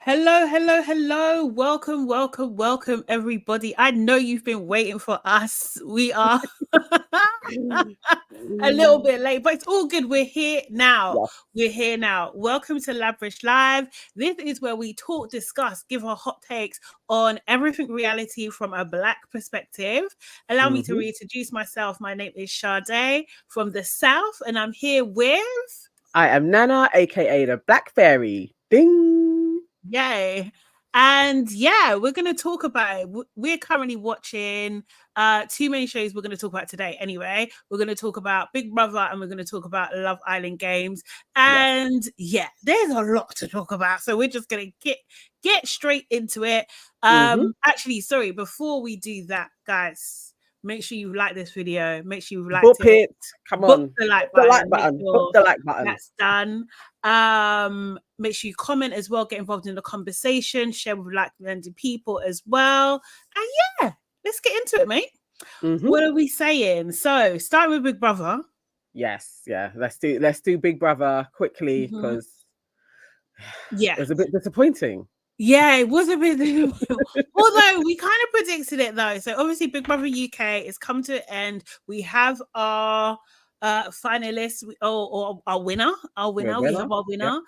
Hello, hello, hello. Welcome, welcome, welcome, everybody. I know you've been waiting for us. We are a little bit late, but it's all good. We're here now. Yeah. We're here now. Welcome to Lavish Live. This is where we talk, discuss, give our hot takes on everything reality from a Black perspective. Allow me to reintroduce myself. My name is Sade from the South, and I'm here with... I am Nana, aka the Black Fairy. Ding! Yay. And yeah, we're going to talk about it. We're currently watching two main shows we're going to talk about today. Anyway, we're going to talk about Big Brother and we're going to talk about Love Island Games. And yeah, there's a lot to talk about. So we're just going to get straight into it. Actually, sorry, before we do that, guys, make sure you like this video. Make sure you like it. Come on. The like button. Sure the like button. That's done. Make sure you comment as well, get involved in the conversation, share with like-minded people as well. And yeah, let's get into it, mate. What are we saying? So starting with Big Brother. Yes, yeah. Let's do Big Brother quickly because it was a bit disappointing. Yeah, it was a bit. Although we kind of predicted it though. So obviously Big Brother UK is come to an end. We have our finalists or our winner. We have our winner,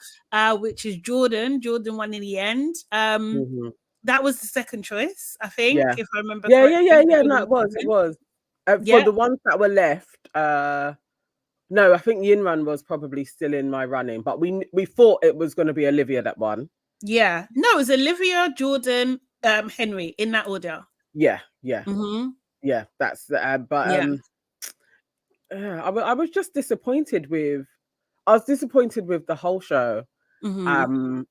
which is Jordan. Jordan won in the end. That was the second choice, I think, if I remember correctly. Yeah. No, it was. For the ones that were left, no, I think Yinran was probably still in my running, but we thought it was going to be Olivia that won. Yeah, no, it was Olivia, Jordan, Henry in that order. Yeah. That's but I was just disappointed with. I was disappointed with the whole show, and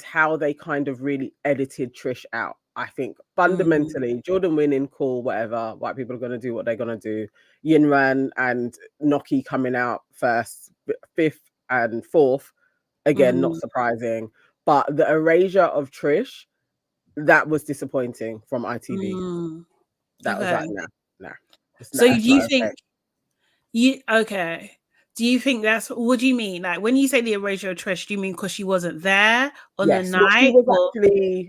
how they kind of really edited Trish out. I think fundamentally, Jordan winning, cool, whatever. White people are going to do what they're going to do. Yinran and Noki coming out first, fifth, and fourth. Again, not surprising. But the erasure of Trish, that was disappointing from ITV. That was like, nah. So do you think... Do you think that's... What do you mean? Like when you say the erasure of Trish, do you mean because she wasn't there on the night?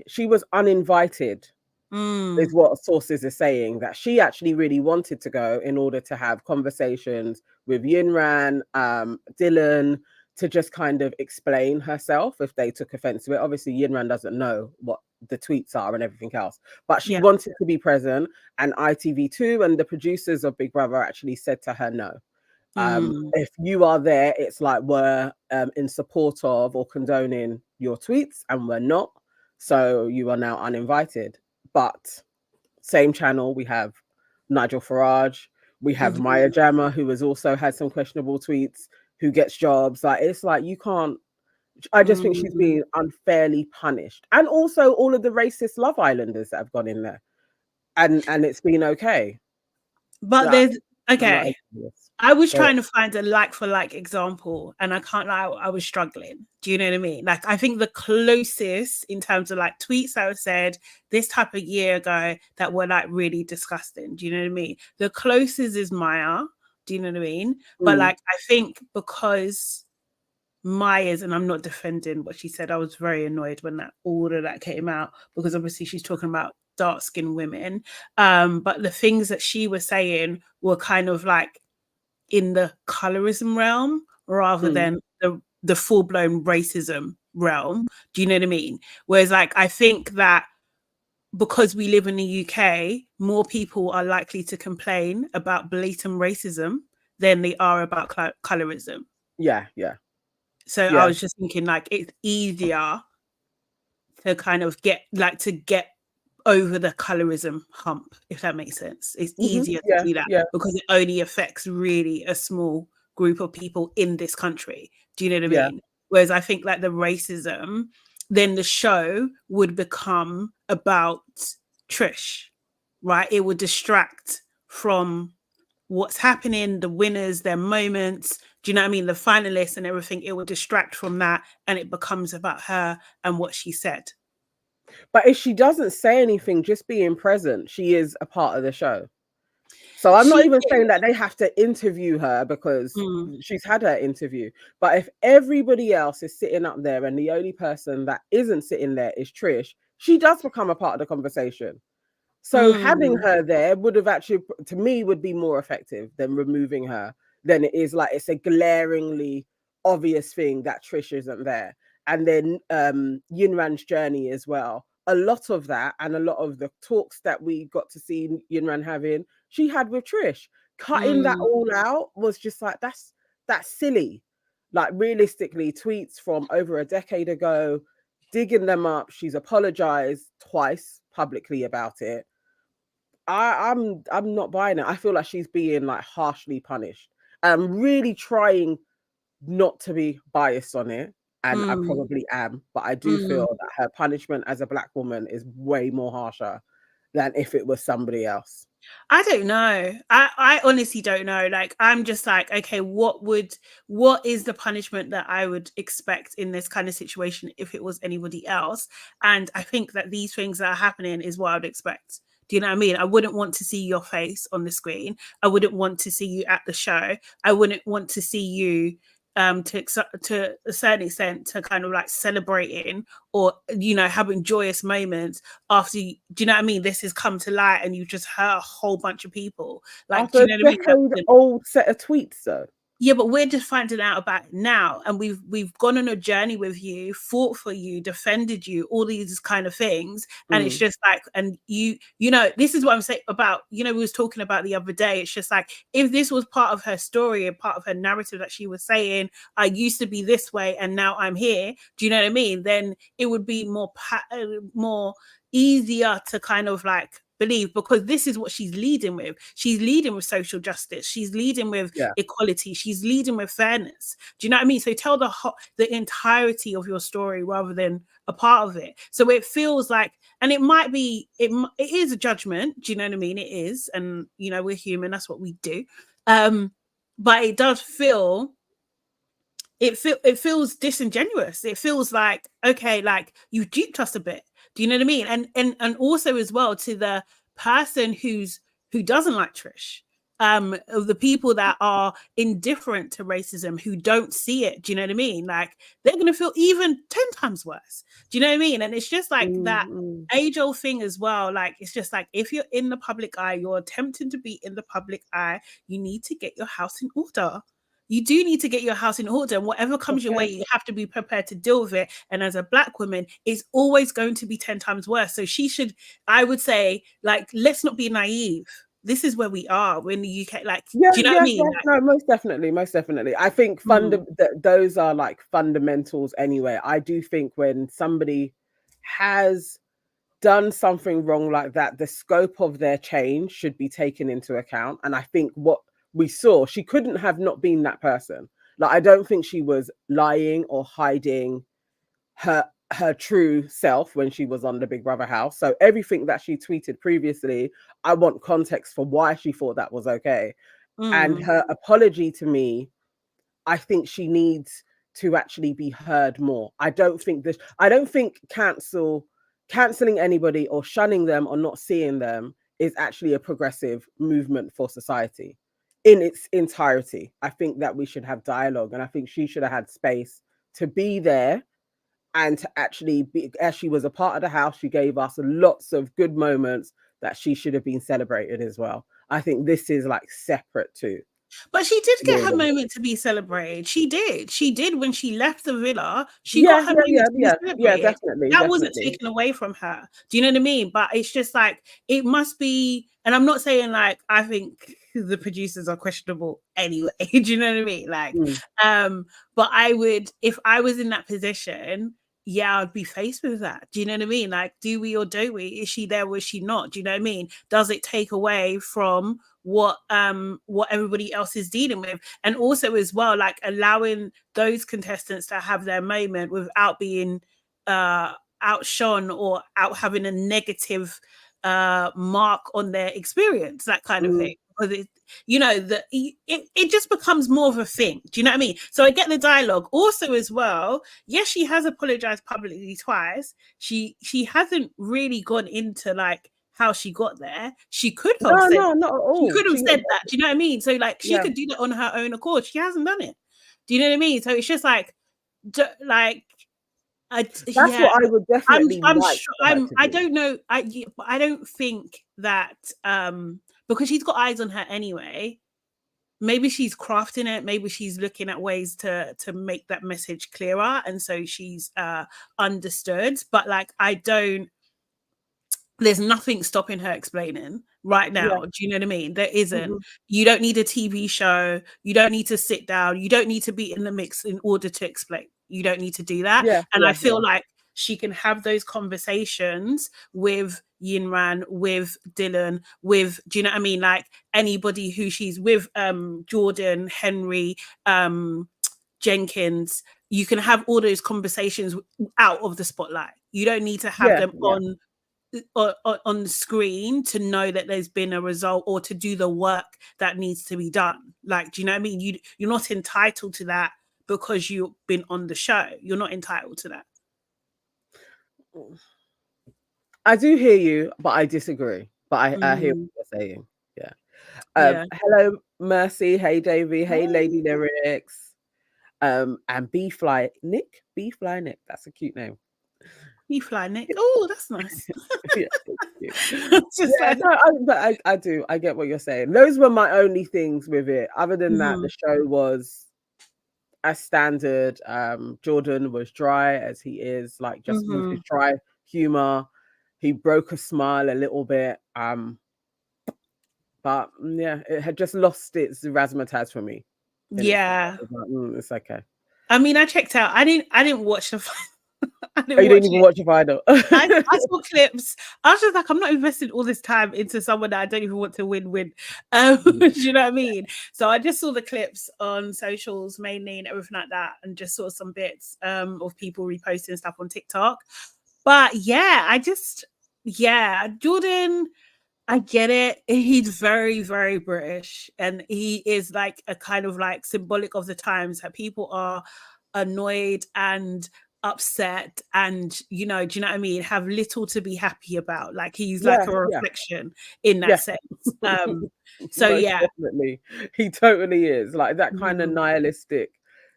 She was uninvited. Is what sources are saying, that she actually really wanted to go in order to have conversations with Yinran, Dylan, to just kind of explain herself if they took offense to it. Obviously, Yinran doesn't know what the tweets are and everything else, but she wanted to be present, and ITV2 and the producers of Big Brother actually said to her, no. If you are there, it's like we're in support of or condoning your tweets, and we're not. So you are now uninvited. But same channel, we have Nigel Farage, we have Maya Jama, who has also had some questionable tweets, who gets jobs. Like, it's like, you can't... I just think she's being unfairly punished. And also all of the racist Love Islanders that have gone in there. And it's been okay. But like, there's... I was trying to find a like-for-like example, and I can't lie, I was struggling. Do you know what I mean? Like, I think the closest in terms of like tweets I said this type of year ago that were like really disgusting. Do you know what I mean? The closest is Maya. Do you know what I mean? But like, I think because Maya's, and I'm not defending what she said, I was very annoyed when all of that came out, because obviously she's talking about dark-skinned women. But the things that she was saying were kind of like in the colorism realm rather than the full-blown racism realm. Do you know what I mean? Whereas like, I think that because we live in the UK, more people are likely to complain about blatant racism than they are about colorism. Yeah. So I was just thinking like, it's easier to kind of get over the colorism hump, if that makes sense. It's easier to do that because it only affects really a small group of people in this country. Do you know what I mean? Whereas I think like the racism, then the show would become about Trish, right? It would distract from what's happening, the winners, their moments. Do you know what I mean? The finalists and everything, it would distract from that, and it becomes about her and what she said. But if she doesn't say anything, just being present, she is a part of the show. So I'm not even saying that they have to interview her, because she's had her interview. But if everybody else is sitting up there and the only person that isn't sitting there is Trish, she does become a part of the conversation. So having her there would have actually, to me, would be more effective than removing her. Than it is like, it's a glaringly obvious thing that Trish isn't there. And then Yunran's journey as well. A lot of that, and a lot of the talks that we got to see Yunran having, she had with Trish. Cutting that all out was just like, that's silly. Like, realistically, tweets from over a decade ago, digging them up. She's apologized twice publicly about it. I'm not buying it. I feel like she's being like harshly punished. I'm really trying not to be biased on it, and I probably am, but I do feel that her punishment as a Black woman is way more harsher than if it was somebody else. I don't know. I honestly don't know. Like, I'm just like, okay, what is the punishment that I would expect in this kind of situation if it was anybody else? And I think that these things that are happening is what I would expect. Do you know what I mean? I wouldn't want to see your face on the screen. I wouldn't want to see you at the show. I wouldn't want to see you to a certain extent to kind of like celebrating, or, you know, having joyous moments after do you know what I mean, this has come to light and you just hurt a whole bunch of people. Like, after do you know what I mean? Old set of tweets though. Yeah, but we're just finding out about it now, and we've gone on a journey with you, fought for you, defended you, all these kind of things, and it's just like, and you know, this is what I'm saying about, you know, we was talking about the other day. It's just like, if this was part of her story and part of her narrative that she was saying, I used to be this way and now I'm here. Do you know what I mean? Then it would be more easier to kind of like believe, because this is what she's leading with. She's leading with social justice. She's leading with equality. She's leading with fairness. Do you know what I mean? So tell the entirety of your story rather than a part of it. So it feels like, and it might be, it is a judgment. Do you know what I mean? It is, and you know, we're human. That's what we do. But it does feel. It feels disingenuous. It feels like, okay, like you duped us a bit. Do you know what I mean? And also as well, to the person who doesn't like Trish, of the people that are indifferent to racism, who don't see it. Do you know what I mean? Like, they're going to feel even 10 times worse. Do you know what I mean? And it's just like that age-old thing as well. Like, it's just like, if you're in the public eye, you're attempting to be in the public eye, you need to get your house in order. You do need to get your house in order, and whatever comes your way, you have to be prepared to deal with it. And as a Black woman, it's always going to be 10 times worse. So she should, I would say, like, let's not be naive. This is where we are. We're in the UK. Like, do you know what I mean? Like, no, most definitely. I think those are like fundamentals anyway. I do think when somebody has done something wrong like that, the scope of their change should be taken into account. And I think what we saw, she couldn't have not been that person. Like, I don't think she was lying or hiding her true self when she was on the Big Brother house. So everything that she tweeted previously, I want context for why she thought that was okay. And her apology, to me, I think she needs to actually be heard more. I don't think canceling anybody or shunning them or not seeing them is actually a progressive movement for society in its entirety. I think that we should have dialogue, and I think she should have had space to be there and to actually be, as she was a part of the house, she gave us lots of good moments that she should have been celebrated as well. I think this is like separate too. But she did get her moment to be celebrated. She did when she left the villa. She got her moment to be celebrated. Yeah, definitely. That wasn't taken away from her. Do you know what I mean? But it's just like, it must be, and I'm not saying like, I think the producers are questionable anyway. Do you know what I mean? Like, but I would, if I was in that position, I'd be faced with that. Do you know what I mean? Like, do we or don't we? Is she there or is she not? Do you know what I mean? Does it take away from what everybody else is dealing with? And also as well, like, allowing those contestants to have their moment without being outshone or out having a negative mark on their experience, that kind of thing. Because it, you know, it just becomes more of a thing. Do you know what I mean? So I get the dialogue. Also as well, yes, she has apologized publicly twice. She hasn't really gone into like how she got there. She could have not at she all. could have said that. Do you know what I mean? So like she could do that on her own accord. She hasn't done it. Do you know what I mean? So it's just like that's what I would definitely I don't know. I don't think that because she's got eyes on her anyway. Maybe she's crafting it. Maybe she's looking at ways to make that message clearer, and so she's understood. But like, there's nothing stopping her explaining right now. Do you know what I mean? There isn't. You don't need a TV show. You don't need to sit down. You don't need to be in the mix in order to explain. You don't need to do that. I feel like she can have those conversations with Yinran, with Dylan, do you know what I mean? Like anybody who she's with, Jordan, Henry, Jenkins, you can have all those conversations out of the spotlight. You don't need to have them on the screen to know that there's been a result or to do the work that needs to be done. Like, do you know what I mean? You're not entitled to that because you've been on the show. You're not entitled to that. I do hear you, but I disagree. But I hear what you're saying. Hello, Mercy. Hey, Davey. Hey, Lady Lyrics. And B-Fly Nick. That's a cute name. B-Fly Nick. Oh, that's nice. I do. I get what you're saying. Those were my only things with it. Other than that, the show was as standard. Jordan was dry as he is, like just with his dry humor. He broke a smile a little bit. But yeah, it had just lost its razzmatazz for me. Yeah. It's okay. I mean, I checked out. I didn't watch the you didn't even watch the final. I saw clips. I was just like, I'm not investing all this time into someone that I don't even want to win. Do you know what I mean? So I just saw the clips on socials mainly and everything like that, and just saw some bits of people reposting stuff on TikTok. But yeah, Jordan, I get it. He's very, very British, and he is like a kind of like symbolic of the times that people are annoyed and upset and, you know, do you know what I mean, have little to be happy about. Like he's like a reflection in that sense. So definitely he totally is like that kind of nihilistic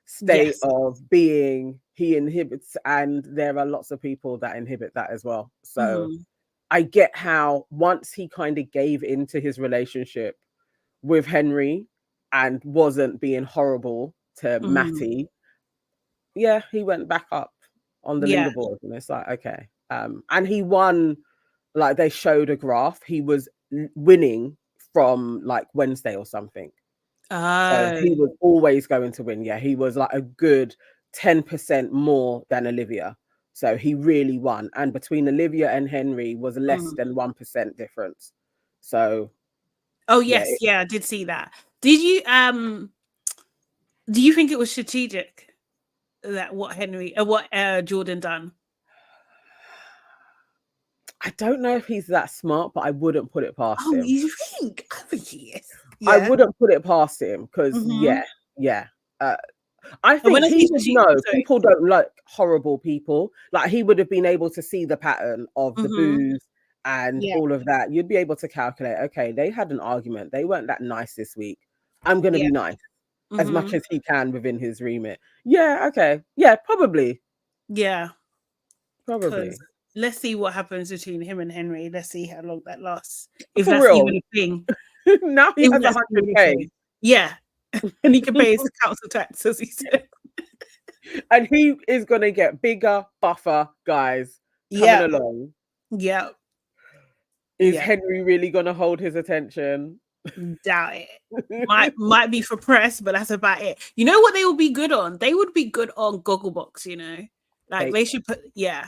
state of being. He inhibits, and there are lots of people that inhibit that as well. So I get how once he kind of gave into his relationship with Henry and wasn't being horrible to Matty, he went back up on the leaderboard, and it's like, okay. And he won, like they showed a graph. He was winning from like Wednesday or something. So he was always going to win. Yeah, he was like a good 10% more than Olivia. So he really won. And between Olivia and Henry was less than 1% difference. So I did see that. Did you do you think it was strategic that what Jordan done? I don't know if he's that smart, but I wouldn't put it past him. You think? I think he is. I wouldn't put it past him because I think he would know people don't like horrible people. Like he would have been able to see the pattern of the booze and all of that. You'd be able to calculate, okay, they had an argument. They weren't that nice this week. I'm going to be nice as much as he can within his remit. Yeah, okay. Yeah, probably. Yeah. Probably. Let's see what happens between him and Henry. Let's see how long that lasts. If that's even a thing. Now he has 100K. Yeah. And he can pay his council tax, as he said. And he is going to get bigger, buffer guys coming along. Yeah. Is Henry really going to hold his attention? Doubt it. Might be for press, but that's about it. You know what they would be good on? They would be good on Gogglebox, you know? Like they should put, You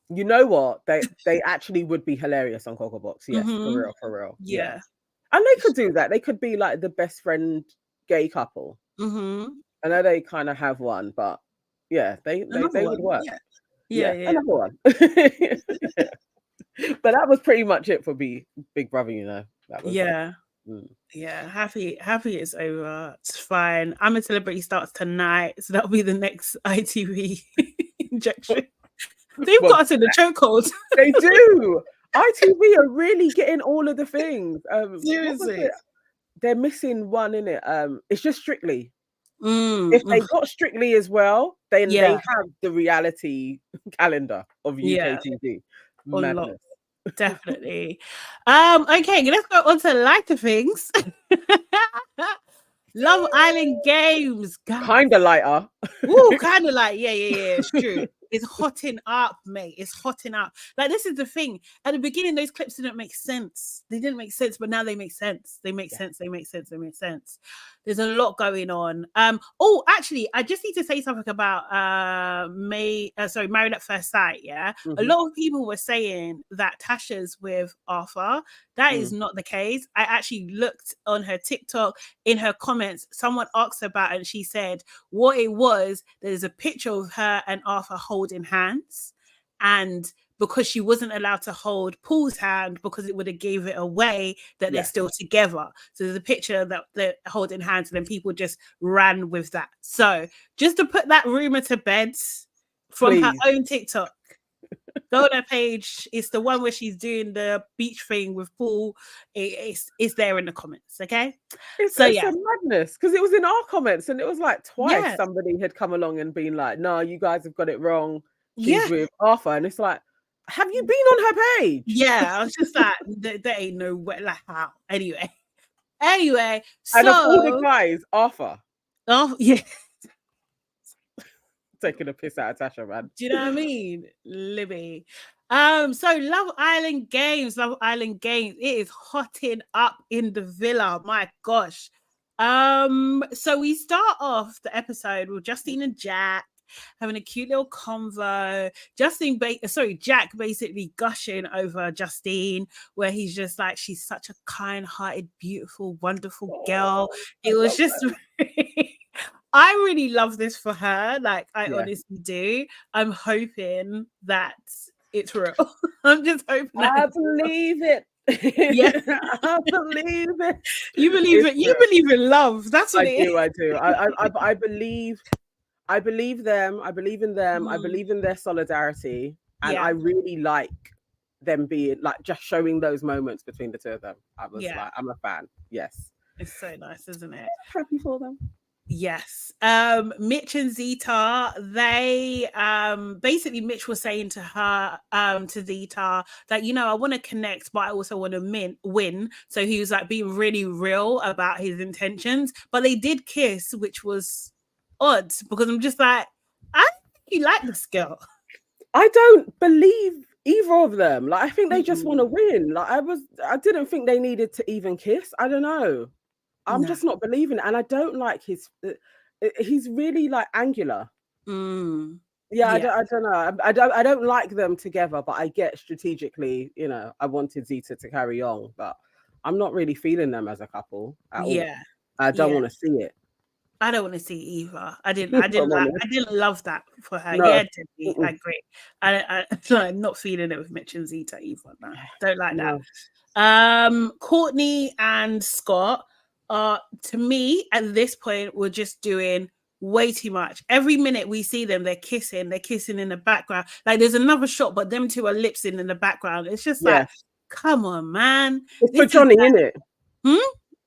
know what? They actually would be hilarious on Gogglebox. Yes, for real. Yeah. And they could do that. They could be like the best friend gay couple. I know they kind of have one, but they would work. Another one. But that was pretty much it for Big Brother, you know. That was happy it's over. It's fine. I'm a Celebrity starts tonight, so that'll be the next ITV injection. They've got us in the chokehold. They do. ITV are really getting all of the things. Seriously. They're missing one in it. It's just Strictly. Mm. If they got Strictly as well, then Yeah. they have the reality calendar of UK TV. Madness. Definitely. Okay, let's go on to lighter things. Love Island Games. Kind of lighter. Ooh, kind of like, yeah, it's true. It's hotting up, mate. It's hotting up. Like, this is the thing. At the beginning, those clips didn't make sense. They didn't make sense, but now they make sense. They make sense. They make sense. They make sense. There's a lot going on. Oh, actually, I just need to say something about Married at First Sight. Yeah. A lot of people were saying that Tasha's with Arthur. That is not the case. I actually looked on her TikTok, in her comments, someone asked about it, and she said what it was, there's a picture of her and Arthur holding hands, and because she wasn't allowed to hold Paul's hand because it would have gave it away that they're still together. So there's a picture that they're holding hands, and then people just ran with that. So just to put that rumor to bed from her own TikTok, go on her page. It's the one where she's doing the beach thing with Paul. It's there in the comments, okay? It's a madness, because it was in our comments, and it was like twice somebody had come along and been like, no, you guys have got it wrong. She's with Arthur. And it's like, have you been on her page? Yeah, I was just like, there ain't no way, like how. Anyway, and of all the guys, Arthur. Oh, yeah. Taking a piss out of Tasha, man. Do you know what I mean? Libby. So Love Island Games. It is hotting up in the villa. My gosh. So we start off the episode with Justine and Jack having a cute little convo. Jack basically gushing over Justine, where he's just like, she's such a kind-hearted, beautiful, wonderful girl. It was just I really love this for her. Like, I honestly do. I'm hoping that it's real. I'm just hoping. I believe it. Yeah, I believe it. You believe it. You believe in love. That's what I do. I believe. I believe them. I believe in them. I believe in their solidarity, and I really like them being like just showing those moments between the two of them. I was like, I'm a fan. Yes, it's so nice, isn't it? I'm happy for them. Yes. Mitch and Zita, they basically Mitch was saying to her, to Zita, that, you know, I want to connect, but I also want to win. So he was like being really real about his intentions. But they did kiss, which was odd, because I'm just like, I think you like this girl. I don't believe either of them. Like, I think they just want to win. Like, I didn't think they needed to even kiss. I don't know. I'm just not believing it. And I don't like he's really like angular. Yeah, I don't know. I don't like them together, but I get strategically, you know, I wanted Zita to carry on, but I'm not really feeling them as a couple at all. I don't want to see it. I don't want to see it either. I didn't love that for her. No. Yeah, definitely. I agree. I'm not feeling it with Mitch and Zita either. No, don't like that. Courtney and Scott to me at this point we're just doing way too much. Every minute we see them, they're kissing in the background. Like, there's another shot, but them two are lipsing in the background. It's just like, come on, man. It's for Johnny, isn't it?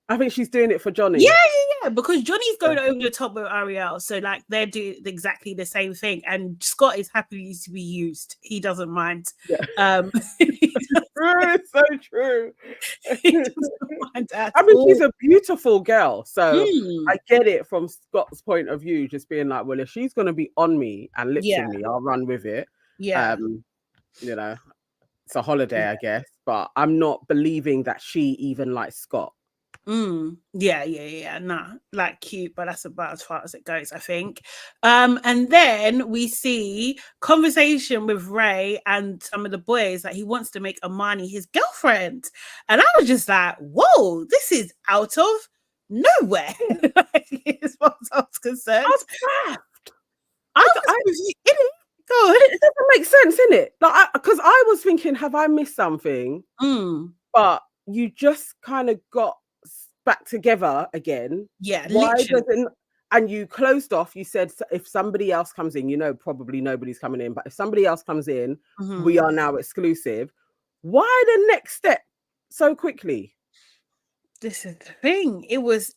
I think she's doing it for Johnny. Yeah, because Johnny's going over the top with Ariel. So, like, they're doing exactly the same thing. And Scott is happy to be used. He doesn't mind. It's so true. He doesn't mind I mean, she's a beautiful girl. So I get it from Scott's point of view, just being like, well, if she's going to be on me and lipsing me, I'll run with it. Yeah. You know, it's a holiday, I guess. But I'm not believing that she even likes Scott. Nah, like, cute, but that's about as far as it goes, I think. And then we see conversation with Ray and some of the boys that he wants to make Amani his girlfriend, and I was just like, whoa, this is out of nowhere. As far as I was concerned, it doesn't make sense, innit? Like, because I was thinking, have I missed something? But you just kind of got back together again. And you closed off. You said if somebody else comes in, you know, probably nobody's coming in, but if somebody else comes in, we are now exclusive. Why the next step so quickly? This is the thing. It was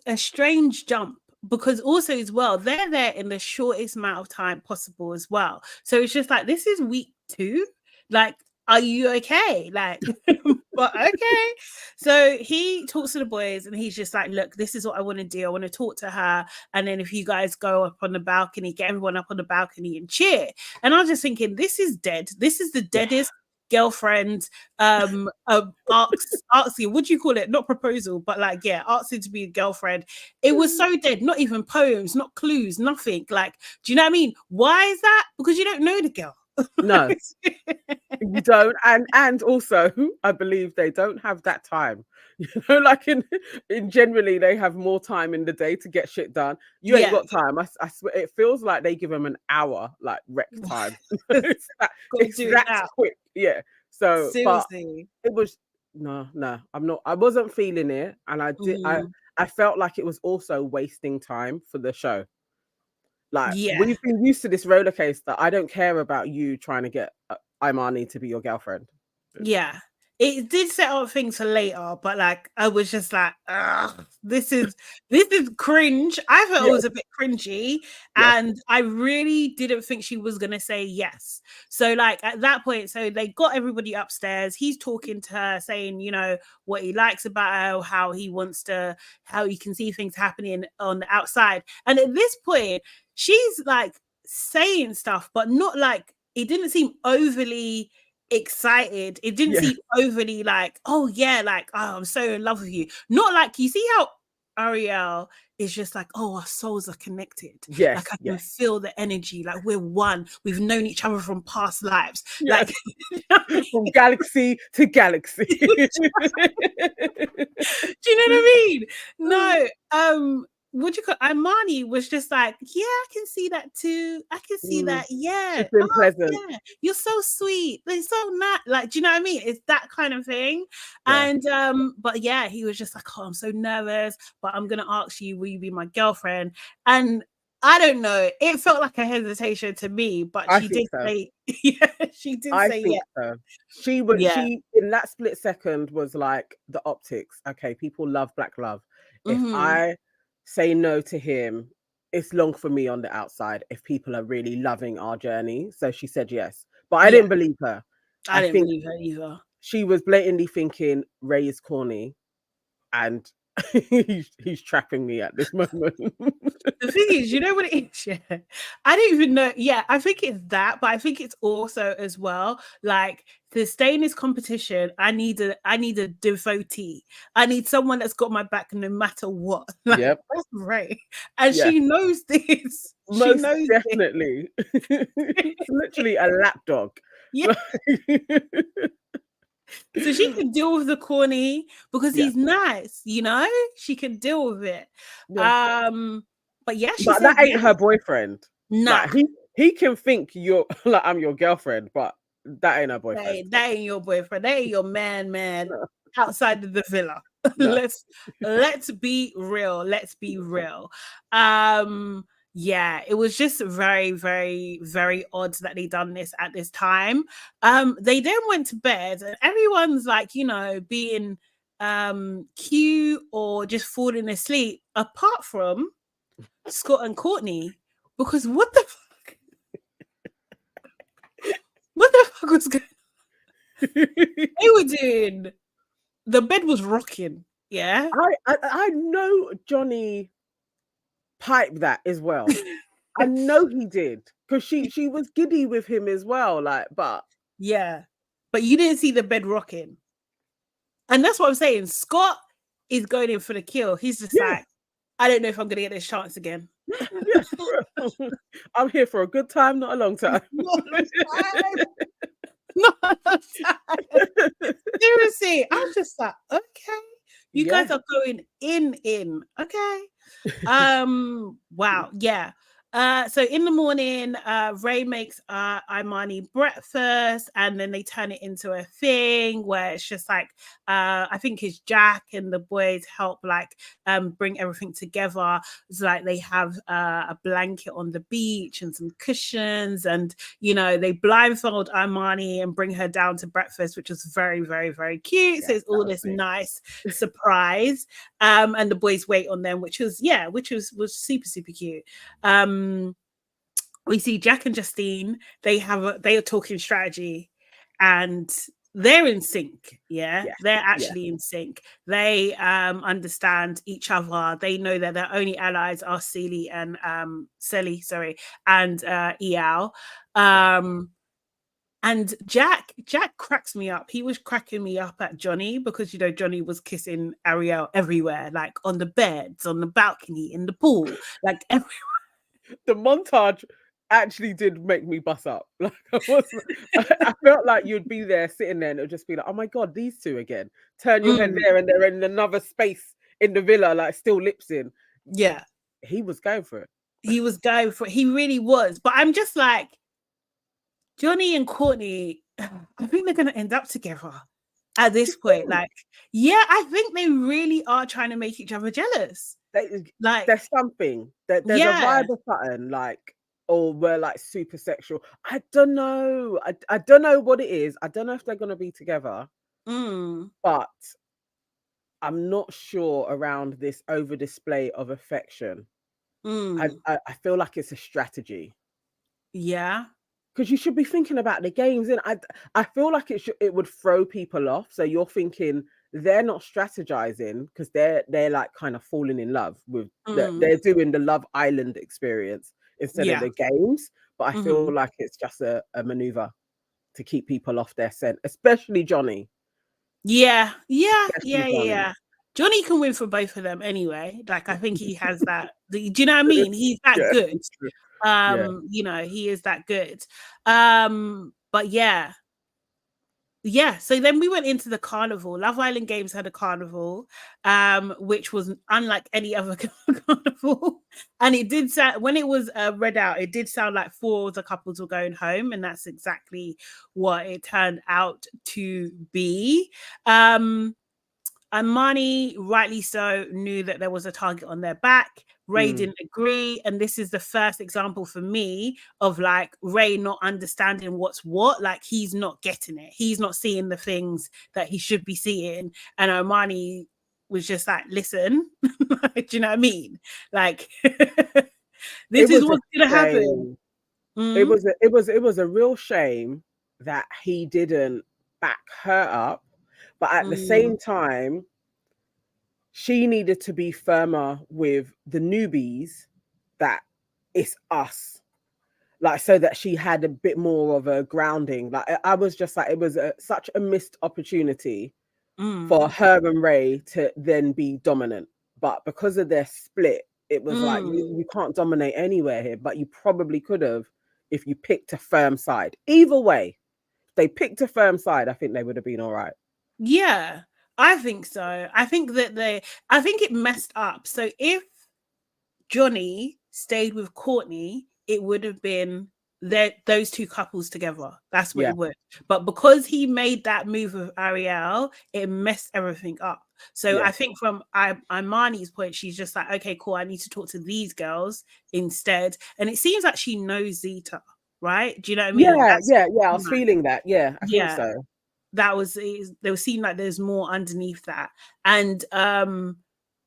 a strange jump, because also as well, they're there in the shortest amount of time possible as well. So it's just like, this is week 2. Like, are you okay? Like, but okay. So he talks to the boys and he's just like, look, this is what I want to do. I want to talk to her. And then if you guys go up on the balcony, get everyone up on the balcony and cheer. And I was just thinking, this is dead. This is the deadest girlfriend artsy, what do you call it, not proposal, but like, yeah, artsy to be a girlfriend. It was so dead. Not even poems, not clues, nothing. Like, do you know what I mean? Why is that? Because you don't know the girl. No, you don't. And also, I believe they don't have that time. You know, like in generally they have more time in the day to get shit done. You ain't got time. I swear, it feels like they give them an hour like rec time. it's that quick. Yeah. So seriously, but it was no, I wasn't feeling it, and I did. I felt like it was also wasting time for the show. Like, we've been used to this roller coaster. I don't care about you trying to get Imani to be your girlfriend. Yeah, it did set up things for later, but like, I was just like, this is cringe. I thought it was a bit cringy, and I really didn't think she was gonna say yes. So like, at that point, so they got everybody upstairs. He's talking to her, saying, you know, what he likes about her, how he can see things happening on the outside. And at this point, she's like saying stuff, but not like, it didn't seem overly excited. It didn't seem overly like, oh yeah, like, oh, I'm so in love with you. Not like, you see how Ariel is just like, oh, our souls are connected. Yes, like I can feel the energy. Like, we're one. We've known each other from past lives. Like, from galaxy to galaxy. Do you know what I mean? No. What do you call Imani was just like, yeah, I can see that too. I can see that. Yeah. She's been pleasant. Yeah. You're so sweet. They're so nice. Like, do you know what I mean? It's that kind of thing. Yeah. And but yeah, he was just like, oh, I'm so nervous, but I'm gonna ask you, will you be my girlfriend? And I don't know. It felt like a hesitation to me, but she did say, she did say yeah. So. She was she in that split second was like the optics. Okay, people love black love. If I say no to him, it's long for me on the outside if people are really loving our journey. So she said yes, but I didn't believe her. I didn't believe her either. She was blatantly thinking Ray is corny, and he's trapping me at this moment. The thing is, you know what it is? Yeah, I don't even know. Yeah, I think it's that, but I think it's also as well, like, to stay in this competition, I need a devotee. I need someone that's got my back no matter what. Like, that's right. And she knows this. Most she knows definitely. It's literally a lapdog. Yeah. So she can deal with the corny because he's nice, you know? She can deal with it. Yeah. But yeah, but that ain't her boyfriend. No. Like, he can think you're like, I'm your girlfriend, but that ain't her boyfriend. That ain't your boyfriend. That ain't your man outside of the villa. No. Let's be real. Let's be real. Yeah, it was just very, very, very odd that they done this at this time. They then went to bed and everyone's like, you know, being cute or just falling asleep, apart from Scott and Courtney, because what the fuck? What the fuck was going on? They were doing, the bed was rocking. Yeah. I know Johnny piped that as well. I know he did, because she was giddy with him as well. Like, but yeah, but you didn't see the bed rocking, and that's what I'm saying. Scott is going in for the kill. He's just like, I don't know if I'm gonna get this chance again. I'm here for a good time, not a long time. Not a long time. Not a long time. Seriously, I'm just like, okay, you guys are going in. Okay. Wow. Yeah. So in the morning, Ray makes Imani breakfast, and then they turn it into a thing where it's just like I think it's Jack and the boys help like bring everything together. It's like they have a blanket on the beach and some cushions, and you know they blindfold Imani and bring her down to breakfast, which was very, very, very cute. Yeah, so it's all this nice surprise, and the boys wait on them, which was super, super cute. We see Jack and Justine. They are talking strategy, and they're in sync. They're actually in sync. They understand each other. They know that their only allies are Celie and Sally, and Eyal. And Jack cracks me up. He was cracking me up at Johnny because, you know, Johnny was kissing Ariel everywhere, like on the beds, on the balcony, in the pool, like everywhere. The montage actually did make me bust up. Like I felt like you'd be there sitting there and it would just be like, oh my God, these two again. Turn your head there and they're in another space in the villa, like still lip-sync. Yeah. He was going for it. He was going for it. He really was. But I'm just like, Johnny and Courtney, I think they're going to end up together at this point. Like, yeah, I think they really are trying to make each other jealous. Like, there's something. There's a vibe of something, like, or we're like super sexual. I don't know. I don't know what it is. I don't know if they're going to be together. But I'm not sure around this over display of affection. I feel like it's a strategy. Yeah. Because you should be thinking about the games, and I feel like it would throw people off. So you're thinking they're not strategizing because they're like kind of falling in love with they're doing the Love Island experience instead of the games. But I feel like it's just a maneuver to keep people off their scent, especially Johnny. Yeah. Johnny can win for both of them anyway. Like I think he has that. Do you know what I mean? He's that good. You know, he is that good. But yeah. So then we went into the carnival. Love Island Games had a carnival, which was unlike any other carnival. And it did sound, when it was read out, it did sound like 4 of the couples were going home, and that's exactly what it turned out to be. Imani, rightly so, knew that there was a target on their back. Ray didn't agree. And this is the first example for me of like Ray not understanding what's what. Like he's not getting it. He's not seeing the things that he should be seeing. And Imani was just like, listen, do you know what I mean? Like this is what's gonna happen. It was a real shame that he didn't back her up. But at the same time, she needed to be firmer with the newbies that it's us. Like, so that she had a bit more of a grounding. Like, I was just like, it was such a missed opportunity for her and Ray to then be dominant. But because of their split, it was like, you can't dominate anywhere here. But you probably could have if you picked a firm side. Either way, if they picked a firm side, I think they would have been all right. Yeah, I think so. I think it messed up. So if Johnny stayed with Courtney, it would have been those two couples together. That's what it would. But because he made that move with Ariel, it messed everything up. So I think from Imani's point, she's just like, okay, cool, I need to talk to these girls instead. And it seems like she knows Zeta, right? Do you know what I mean? Yeah. I was feeling that. Yeah, I think so. That was, they were seeing like there's more underneath that. And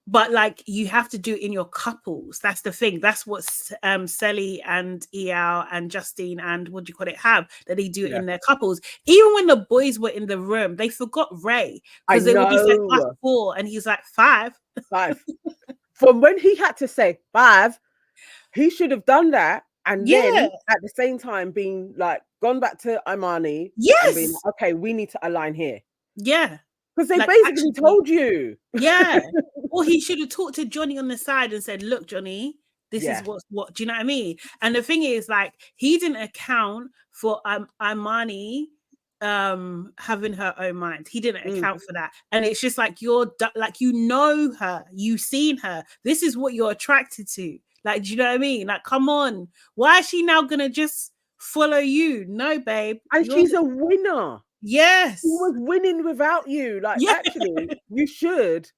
but like you have to do it in your couples. That's the thing. That's what Sally and Eyal and Justine and what do you call it have, that they do it in their couples. Even when the boys were in the room, they forgot Ray because they would be like 4 and he's like 5. From when he had to say 5, he should have done that. And then at the same time being like gone back to Imani. And being like, okay, we need to align here. Yeah. Because they like, basically told you. Yeah. Or he should have talked to Johnny on the side and said, look, Johnny, this is what do you know what I mean? And the thing is, like, he didn't account for Imani having her own mind. He didn't account for that. And it's just like, you're like, you know her, you've seen her. This is what you're attracted to. Like, do you know what I mean? Like, come on. Why is she now gonna just follow you? No, babe. And she's a winner. Yes. She was winning without you. Like, actually, you should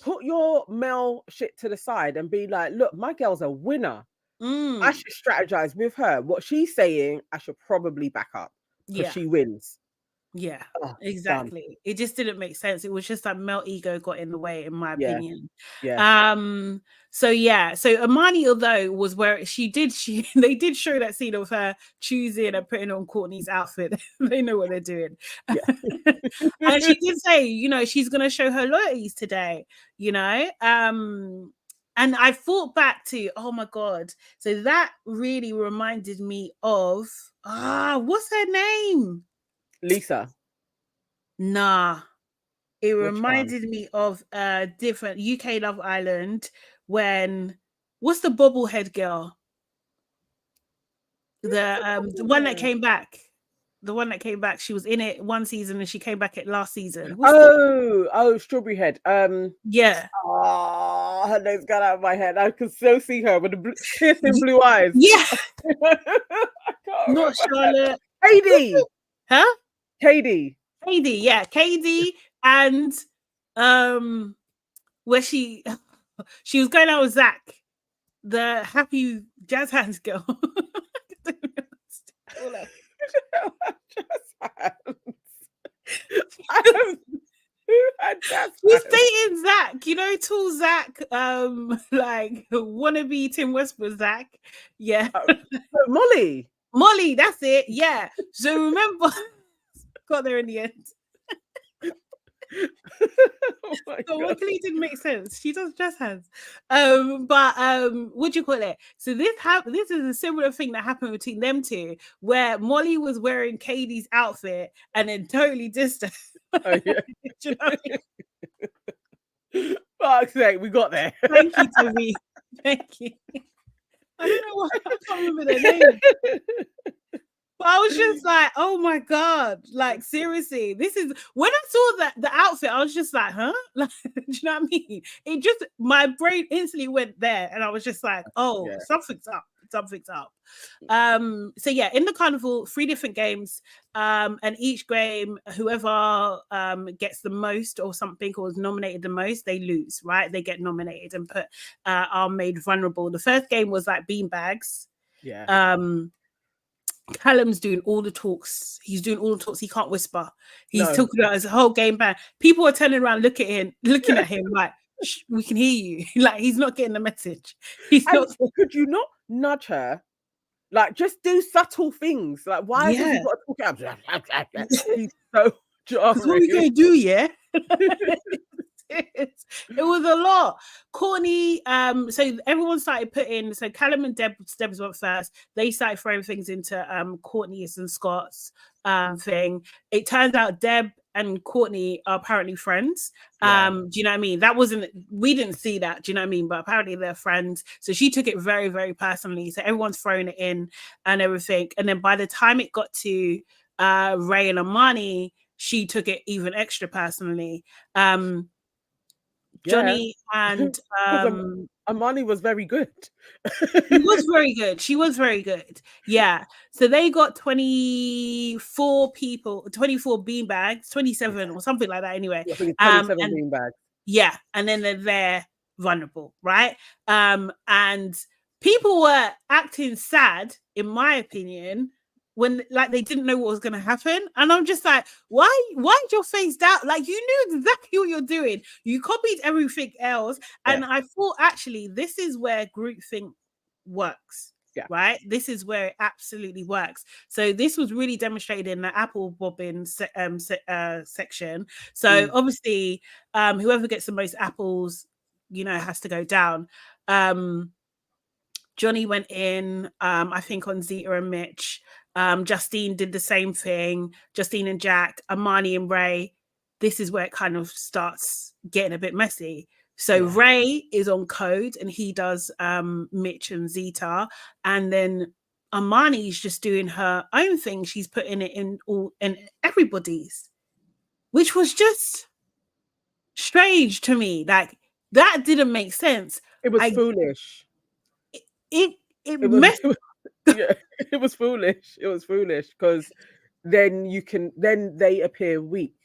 put your male shit to the side and be like, look, my girl's a winner. I should strategize with her. What she's saying, I should probably back up because she wins. Yeah, exactly. Done. It just didn't make sense. It was just that male ego got in the way, in my opinion. Yeah. So Amani, although was where they did show that scene of her choosing and putting on Courtney's outfit. They know what they're doing. Yeah. And she did say, you know, she's gonna show her loyalties today, you know. And I thought back to, oh my God. So that really reminded me of what's her name? Lisa. Nah. It reminded me of a different UK Love Island when what's the bobblehead girl? The one that came back. The one that came back. She was in it one season and she came back at last season. Strawberry Head. Yeah. Oh, her name's gone out of my head. I can still see her with the piercing blue eyes. Yeah. Not Charlotte. Katie. Huh? Katie, yeah, Katie, and where she was going out with Zach, the happy jazz hands girl. She's dating Zach, you know, tall Zach, like wannabe Tim Westwood Zach. Yeah. Molly, that's it. Yeah. So remember. Got there in the end. So luckily it didn't make sense. She does jazz hands. But what do you call it? So this is a similar thing that happened between them two, where Molly was wearing Katie's outfit and then totally dissed her. Oh, yeah. Do you know what I mean? Fuck's sake, we got there. Thank you, Toby. Thank you. I don't know why I can't remember their name. But I was just like, oh my God, like seriously, this is when I saw the outfit, I was just like, huh? Like, do you know what I mean? It just, my brain instantly went there and I was just like, oh, something's up. So yeah, in the carnival, 3 different games, and each game, whoever gets the most or something or is nominated the most, they lose, right? They get nominated and are made vulnerable. The first game was like beanbags. Yeah. Callum's doing all the talks. He's doing all the talks. He can't whisper. He's talking about his whole game plan. People are turning around, looking at him like, we can hear you. Like, he's not getting the message. Could you not nudge her? Like, just do subtle things. Like, why has he got to talk out? He's so jarring. What are we going to do, yeah? It was a lot. Courtney, so everyone started putting, so Callum and Deb's went first. They started throwing things into Courtney's and Scott's thing. It turns out Deb and Courtney are apparently friends. Do you know what I mean? We didn't see that, do you know what I mean? But apparently they're friends. So she took it very, very personally. So everyone's throwing it in and everything. And then by the time it got to Ray and Amani, she took it even extra personally. Johnny and Amani was very good. She was very good. Yeah. So they got 24 people, 24 beanbags, 27 or something like that anyway. Yeah, 27 beanbags. Yeah. And then they're vulnerable, right? And people were acting sad, in my opinion, when like they didn't know what was going to happen. And I'm just like, why is your face down? Like, you knew exactly what you're doing. You copied everything else. And I thought, actually, this is where groupthink works. Yeah. Right? This is where it absolutely works. So this was really demonstrated in the apple bobbing section. So obviously, whoever gets the most apples, you know, has to go down. Johnny went in, I think, on Zeta and Mitch. Justine did the same thing. Justine and Jack, Amani and Ray. This is where it kind of starts getting a bit messy. So Ray is on code and he does Mitch and Zeta. And then Amani's just doing her own thing. She's putting it in everybody's, which was just strange to me. Like, that didn't make sense. It was foolish. it was, messed. yeah, it was foolish. It was foolish because then they appear weak.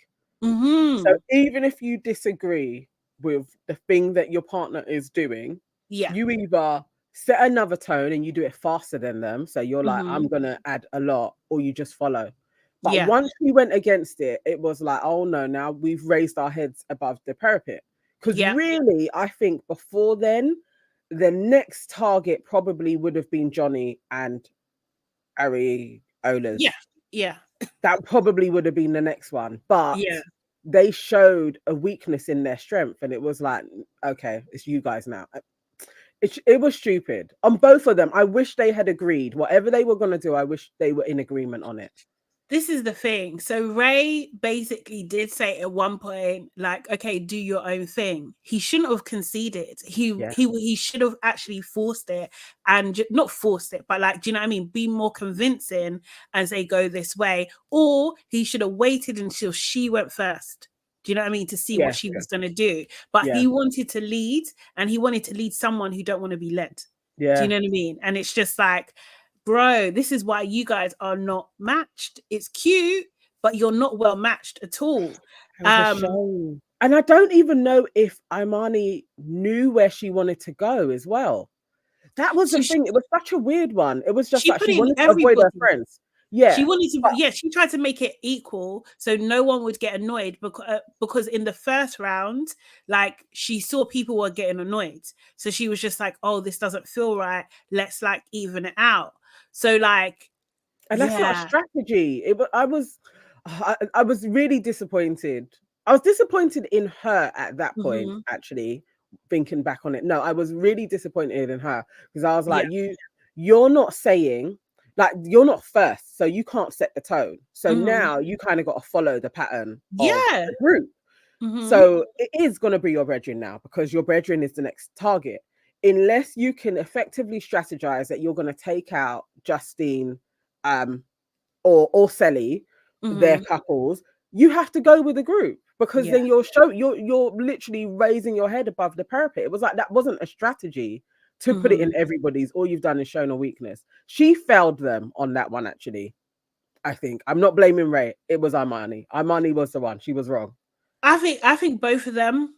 So even if you disagree with the thing that your partner is doing, you either set another tone and you do it faster than them. So you're like, I'm gonna add a lot, or you just follow. But once we went against it, it was like, oh no, now we've raised our heads above the parapet. Because really, I think before then, the next target probably would have been Johnny and Ariola's. Yeah. That probably would have been the next one. But they showed a weakness in their strength, and it was like, okay, it's you guys now. It was stupid on both of them. I wish they had agreed. Whatever they were going to do, I wish they were in agreement on it. This is the thing. So Ray basically did say at one point, like, okay, do your own thing. He shouldn't have conceded. He should have actually forced it, and not forced it, but like, do you know what I mean? Be more convincing as they go this way. Or he should have waited until she went first. Do you know what I mean? To see what she was going to do. But he wanted to lead, and he wanted to lead someone who don't want to be led. Yeah. Do you know what I mean? And it's just like, bro, this is why you guys are not matched. It's cute, but you're not well matched at all. And I don't even know if Imani knew where she wanted to go as well. That was the thing. It was such a weird one. It was just like she wanted to avoid her friends. Yeah, she wanted to. She tried to make it equal so no one would get annoyed because in the first round, like she saw people were getting annoyed, so she was just like, "Oh, this doesn't feel right. Let's like even it out." So like, and that's not a strategy. I was really disappointed. I was disappointed in her at that point. Actually, thinking back on it, no, I was really disappointed in her because I was like, you're not saying. Like, you're not first, so you can't set the tone. So now you kind of got to follow the pattern of the group. So it is going to be your brethren now, because your brethren is the next target. Unless you can effectively strategize that you're going to take out Justine or Sally, their couples, you have to go with the group, because then you're literally raising your head above the parapet. It was like, that wasn't a strategy to put it in everybody's. All you've done is shown a weakness. She failed them on that one, actually. I think I'm not blaming Ray. It was Imani. Imani was the one. She was wrong. I think both of them.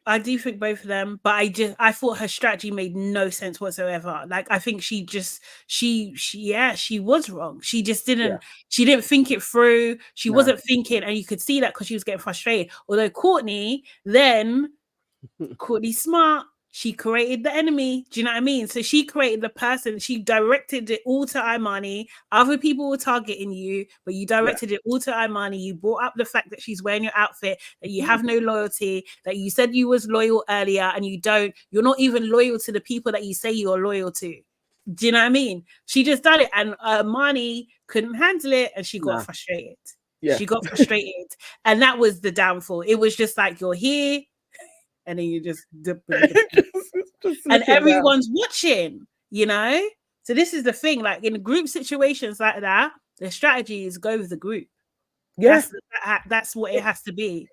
I do think both of them, but I thought her strategy made no sense whatsoever. Like, I think she was wrong. She just didn't. She didn't think it through. She wasn't thinking, and you could see that because she was getting frustrated. Although Courtney smart. She created the enemy. Do you know what I mean? So she created the person. She directed it all to Imani. Other people were targeting you, but you directed it all to Imani. You brought up the fact that she's wearing your outfit, that you have no loyalty, that you said you was loyal earlier and you don't. You're not even loyal to the people that you say you're loyal to. Do you know what I mean? She just done it, and Imani couldn't handle it, and she got frustrated. Yeah. She got frustrated, and that was the downfall. It was just like, you're here, and then you just dip and everyone's watching, you know? So this is the thing, like in group situations like that, the strategy is go with the group. Yes. That's what it has to be.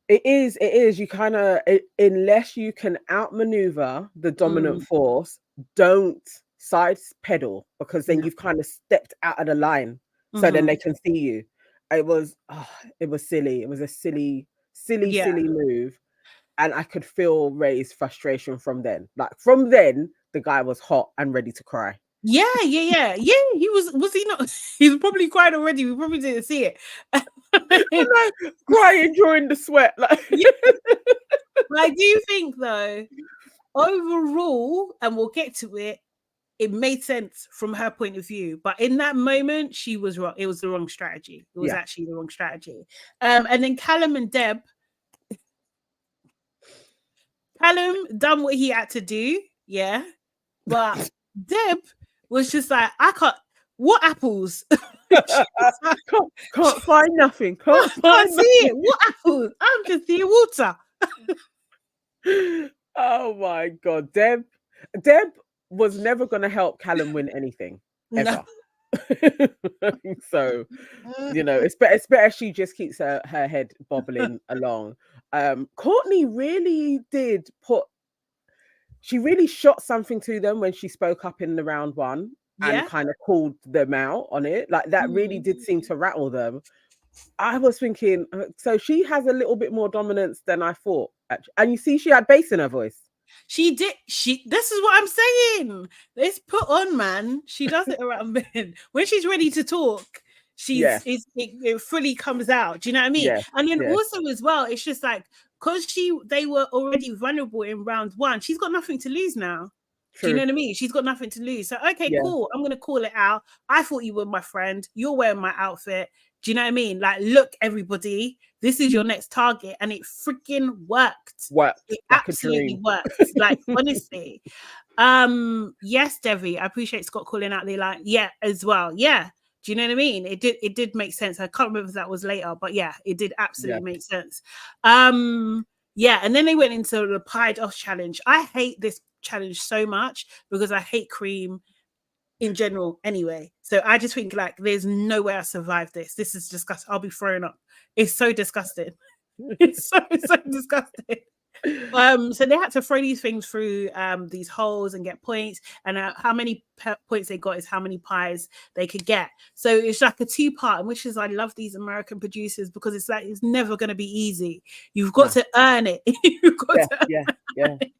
It is. You kind of, unless you can outmaneuver the dominant force, don't side pedal, because then you've kind of stepped out of the line, so then they can see you. It was silly. It was a silly move. And I could feel Ray's frustration from then. Like, from then, the guy was hot and ready to cry. Yeah. He was he not? He's probably cried already. We probably didn't see it. Crying during the sweat. Like. I do think, though, overall, and we'll get to it, it made sense from her point of view. But in that moment, she was wrong. It was the wrong strategy. It was actually the wrong strategy. And then Callum and Deb. Callum done what he had to do, but Deb was just like, I can't. What apples? can't find nothing. Can't see it. What apples? I'm just seeing water. Oh my God, Deb was never going to help Callum win anything ever. No. So, you know, it's better she just keeps her head bobbling along. Courtney really did put she really shot something to them when she spoke up in the round one and kind of called them out on it. Like that really did seem to rattle them. I was thinking, so she has a little bit more dominance than I thought. Actually. And you see, she had bass in her voice. She did. This is what I'm saying. It's put on, man. She does it around men. When she's ready to talk, it fully comes out. Do you know what I mean? Yeah. And then also as well, it's just like, because they were already vulnerable in round one, she's got nothing to lose now. True. Do you know what I mean? She's got nothing to lose. So, okay, cool. I'm going to call it out. I thought you were my friend. You're wearing my outfit. Do you know what I mean? Like, look, everybody, this is your next target. And it freaking worked. It absolutely worked. Like, honestly. Yes, Devi, I appreciate Scott calling out the line. Yeah, as well. Yeah. Do you know what I mean? It did make sense. I can't remember if that was later, but yeah, it did absolutely make sense. Yeah, and then they went into the pied off challenge. I hate this challenge so much because I hate cream in general anyway. So I just think like there's no way I survive this. This is disgusting. I'll be throwing up. It's so disgusting. It's so disgusting. So they had to throw these things through these holes and get points, and how many points they got is how many pies they could get. So it's like a two-part, which is I love these American producers because it's like it's never going to be easy. You've got to earn it. You've got to earn it.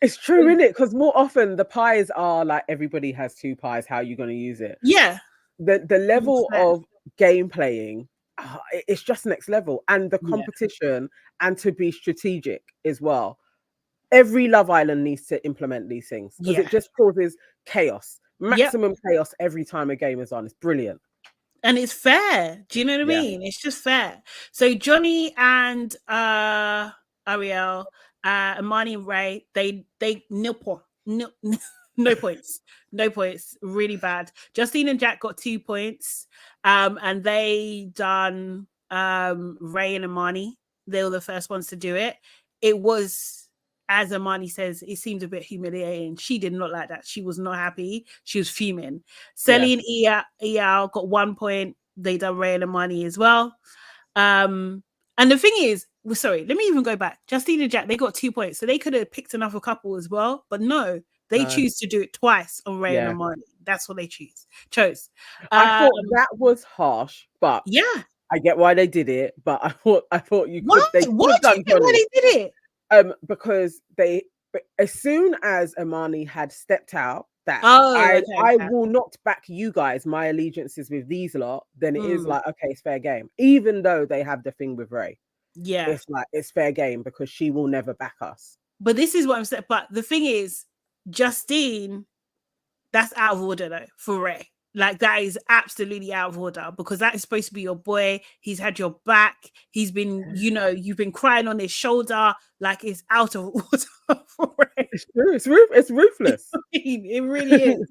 It's true, isn't it? Because more often the pies are like everybody has two pies. How are you going to use it? Yeah. The level of game playing, it's just next level, and the competition and to be strategic as well. Every Love Island needs to implement these things because it just causes chaos, maximum chaos every time a game is on. It's brilliant. And it's fair. Do you know what I mean? It's just fair. So Johnny and Ariel, Amani and Ray, they no points. No points. Really bad. Justine and Jack got 2 points. And they done Ray and Amani. They were the first ones to do it. It was, as Amani says, it seemed a bit humiliating. She did not like that. She was not happy. She was fuming. Selly and Eyal got 1 point. They done Ray and Amani as well. And the thing is, sorry, let me even go back. Justine and Jack, they got 2 points. So they could have picked another couple as well. But no, they choose to do it twice on Ray and Amani. That's what they chose. I thought that was harsh, but I get why they did it. But I thought you could. Why do you get why they did it? Because as soon as Amani had stepped out, that I will not back you guys. My allegiance is with these lot. Then it is like, okay, it's fair game. Even though they have the thing with Ray, it's like it's fair game because she will never back us. But this is what I'm saying. But the thing is, Justine, that's out of order though for Ray. Like that is absolutely out of order because that is supposed to be your boy. He's had your back. He's been, you've been crying on his shoulder. Like it's out of order for Ray. It's true. It's ruthless. It really is.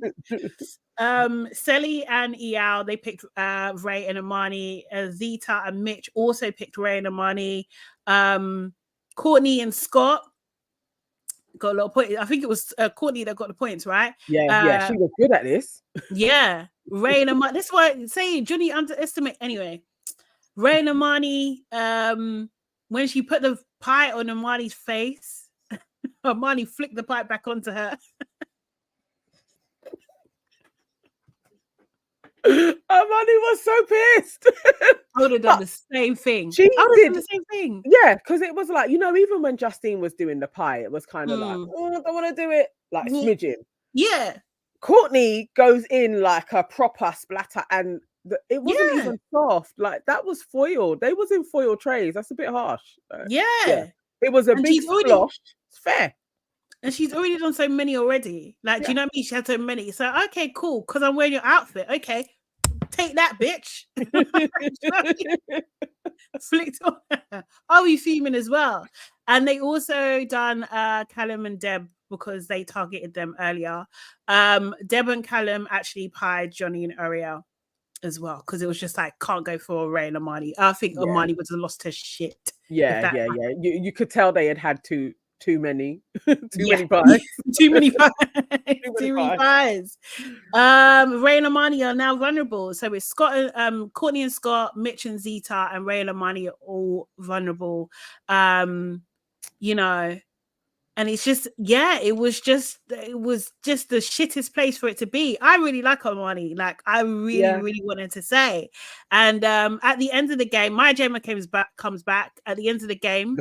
Selly and Eyal, they picked Ray and Amani. Zita and Mitch also picked Ray and Amani. Courtney and Scott got a lot of points. I think it was Courtney that got the points, right? Yeah, she was good at this. Yeah, Ray and Amani. That's why I'm saying Johnny underestimate. Anyway, Ray and Amani, when she put the pie on Amani's face, Amani flicked the pie back onto her. Amani was so pissed. I would have done the same thing. She did the same thing. Yeah, because it was like, even when Justine was doing the pie, it was kind of like, I don't want to do it, like smidgen. Yeah. Courtney goes in like a proper splatter, and it wasn't even soft. Like that was foil. They was in foil trays. That's a bit harsh. Yeah. It was a big splosh. It's fair. And she's already done so many already. Like, do you know what I mean? She had so many. So, okay, cool. Because I'm wearing your outfit. Okay. Take that, bitch. Flicked on her. I'll be fuming as well. And they also done Callum and Deb because they targeted them earlier. Deb and Callum actually pied Johnny and Ariel as well because it was just like, can't go for Ray and Amani. I think Amani would have lost her shit. Yeah. You could tell they had too many pies. Too many pies. Ray and Amani are now vulnerable. So it's Courtney and Scott, Mitch and Zita, and Ray and Amani are all vulnerable. And it's just, yeah, it was just the shittest place for it to be. I really like Armani. Like, I really wanted to say. And at the end of the game, Maya Jama comes back at the end of the game.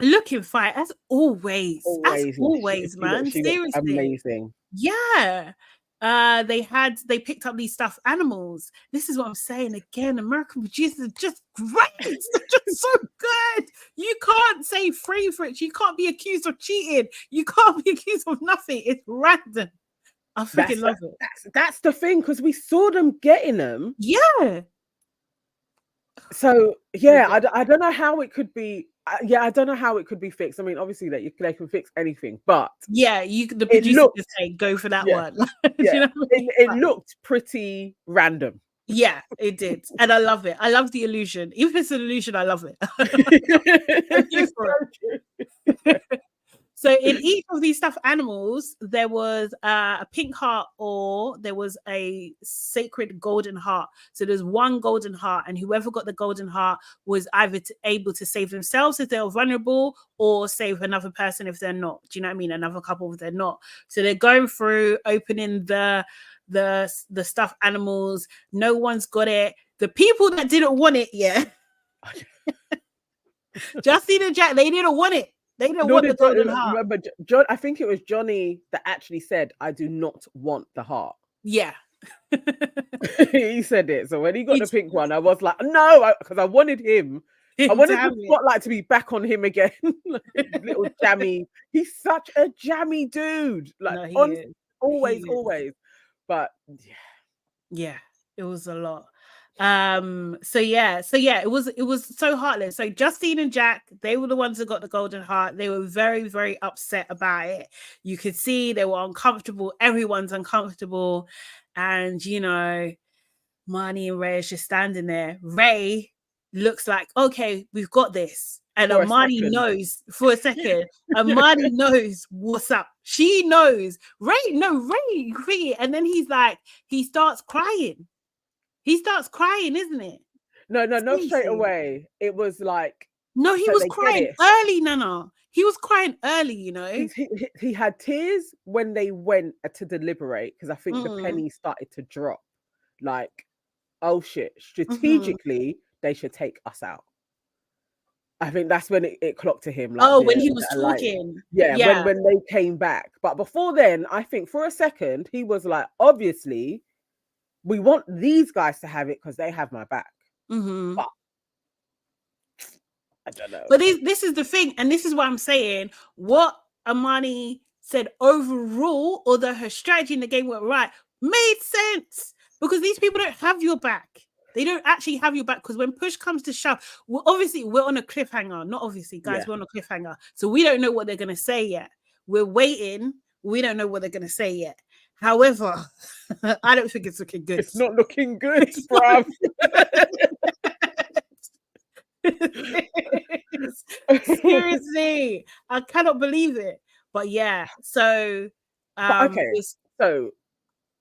Looking fire, as always. As always, man. Seriously. Amazing. Yeah. They picked up these stuffed animals. This is what I'm saying again. American producers are just great. They're just so good. You can't say free for it. You can't be accused of cheating. You can't be accused of nothing. It's random. I freaking love it. That's the thing, because we saw them getting them. Yeah. So yeah, I don't know how it could be. I don't know how it could be fixed. I mean, obviously they can fix anything, but yeah, the producer just say go for that one. Yeah, you know what I mean? It looked pretty random. Yeah, it did, and I love it. I love the illusion. Even if it's an illusion, I love it. So in each of these stuffed animals, there was a pink heart, or there was a sacred golden heart. So there's one golden heart, and whoever got the golden heart was either able to save themselves if they're vulnerable, or save another person if they're not. Do you know what I mean? Another couple if they're not. So they're going through opening the stuffed animals. No one's got it. The people that didn't want it, Justine and Jack, they didn't want it. They didn't want the golden heart. Remember, John, I think it was Johnny that actually said, "I do not want the heart." Yeah. He said it. So when he got the pink one, I was like, no, because I wanted him. I wanted the spotlight to be back on him again. Little jammy. He's such a jammy dude. Like, always. But yeah, it was a lot. So yeah, it was so heartless. So Justine and Jack, they were the ones that got the golden heart. They were very, very upset about it. You could see they were uncomfortable. Everyone's uncomfortable. And Marnie and Ray is just standing there. Ray looks like, okay, we've got this. And Marnie knows for a second. And Marnie knows what's up. She knows. Ray, and then he starts crying. He starts crying, isn't it? No, not straight away. It was like... No, he was crying early, Nana. He was crying early, He had tears when they went to deliberate, because I think the penny started to drop. Like, oh shit, strategically, they should take us out. I think that's when it clocked to him. Like, when he was talking. Yeah. When they came back. But before then, I think for a second, he was like, obviously... we want these guys to have it because they have my back. But I don't know. But this is the thing, and this is what I'm saying. What Armani said overall, although her strategy in the game went right, made sense, because these people don't have your back. They don't actually have your back, because when push comes to shove, we're on a cliffhanger. Not obviously, guys, we're on a cliffhanger. So we don't know what they're going to say yet. We're waiting. We don't know what they're going to say yet. However, I don't think it's looking good. It's not looking good, bruv. Seriously, I cannot believe it. But yeah, so so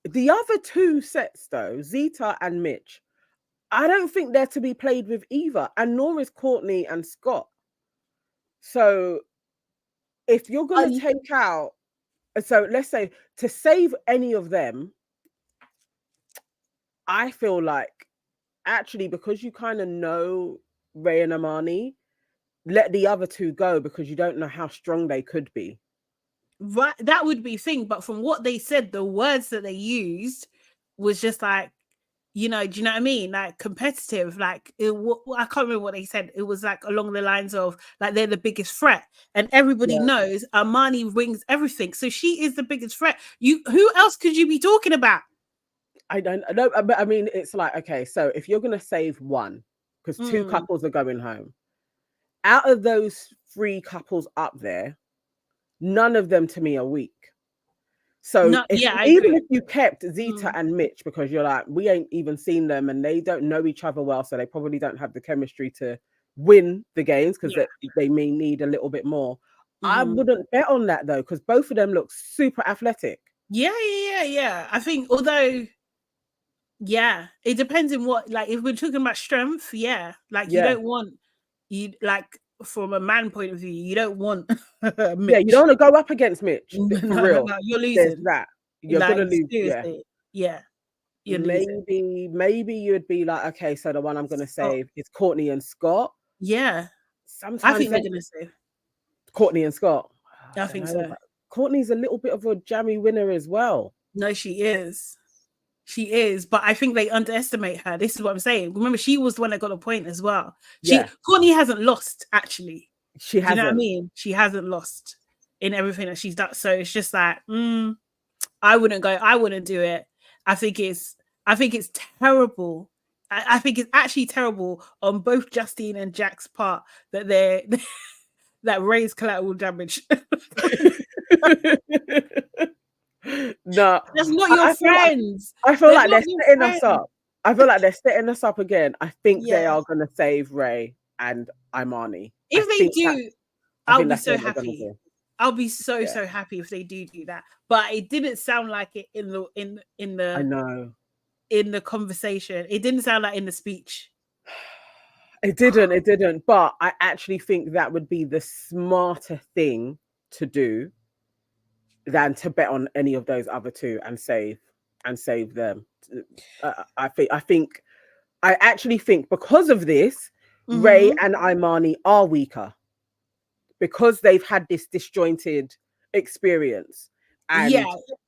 the other two sets though, Zeta and Mitch, I don't think they're to be played with either, and nor is Courtney and Scott. So if you're going to take out, so let's say to save any of them, I feel like actually, because you kind of know Ray and Armani, let the other two go, because you don't know how strong they could be. Right, that would be thing. But from what they said, the words that they used was just like, do you know what I mean? Like competitive, like I can't remember what they said. It was like along the lines of like they're the biggest threat, and everybody knows Armani rings everything, so she is the biggest threat. Who else could you be talking about? I don't know, but I mean, it's like, okay, so if you're gonna save one, because two couples are going home, out of those three couples up there, none of them to me are weak. So even if you kept Zeta and Mitch, because you're like, we ain't even seen them and they don't know each other well, so they probably don't have the chemistry to win the games, because they may need a little bit more. I wouldn't bet on that though, because both of them look super athletic. Yeah. I think, although, it depends on what, like if we're talking about strength, like you don't want, from a man point of view, you don't want Mitch. Yeah, you don't want to go up against Mitch. For real. No, you're losing. There's that. You're like, gonna lose. Seriously. Yeah. You're maybe you'd be like, okay, so the one I'm gonna save is Courtney and Scott. Yeah. Sometimes I think they're gonna save Courtney and Scott. I think so. Courtney's a little bit of a jammy winner as well. No, she is. She is, but I think they underestimate her. This is what I'm saying. Remember, she was the one that got a point as well. Courtney hasn't lost, actually. She hasn't. You know what I mean? She hasn't lost in everything that she's done. So it's just like, I wouldn't do it. I think it's terrible. I think it's actually terrible on both Justine and Jack's part that that Ray's collateral damage. No, that's not your friends. I feel like they're setting us up. I feel like they're setting us up again. I think they are going to save Ray and Imani. If they do, I'll be so happy. I'll be so happy if they do that. But it didn't sound like it in the I know, in the conversation. It didn't sound like in the speech. It didn't. But I actually think that would be the smarter thing to do than to bet on any of those other two and save them. I actually think because of this, Ray and Imani are weaker because they've had this disjointed experience, and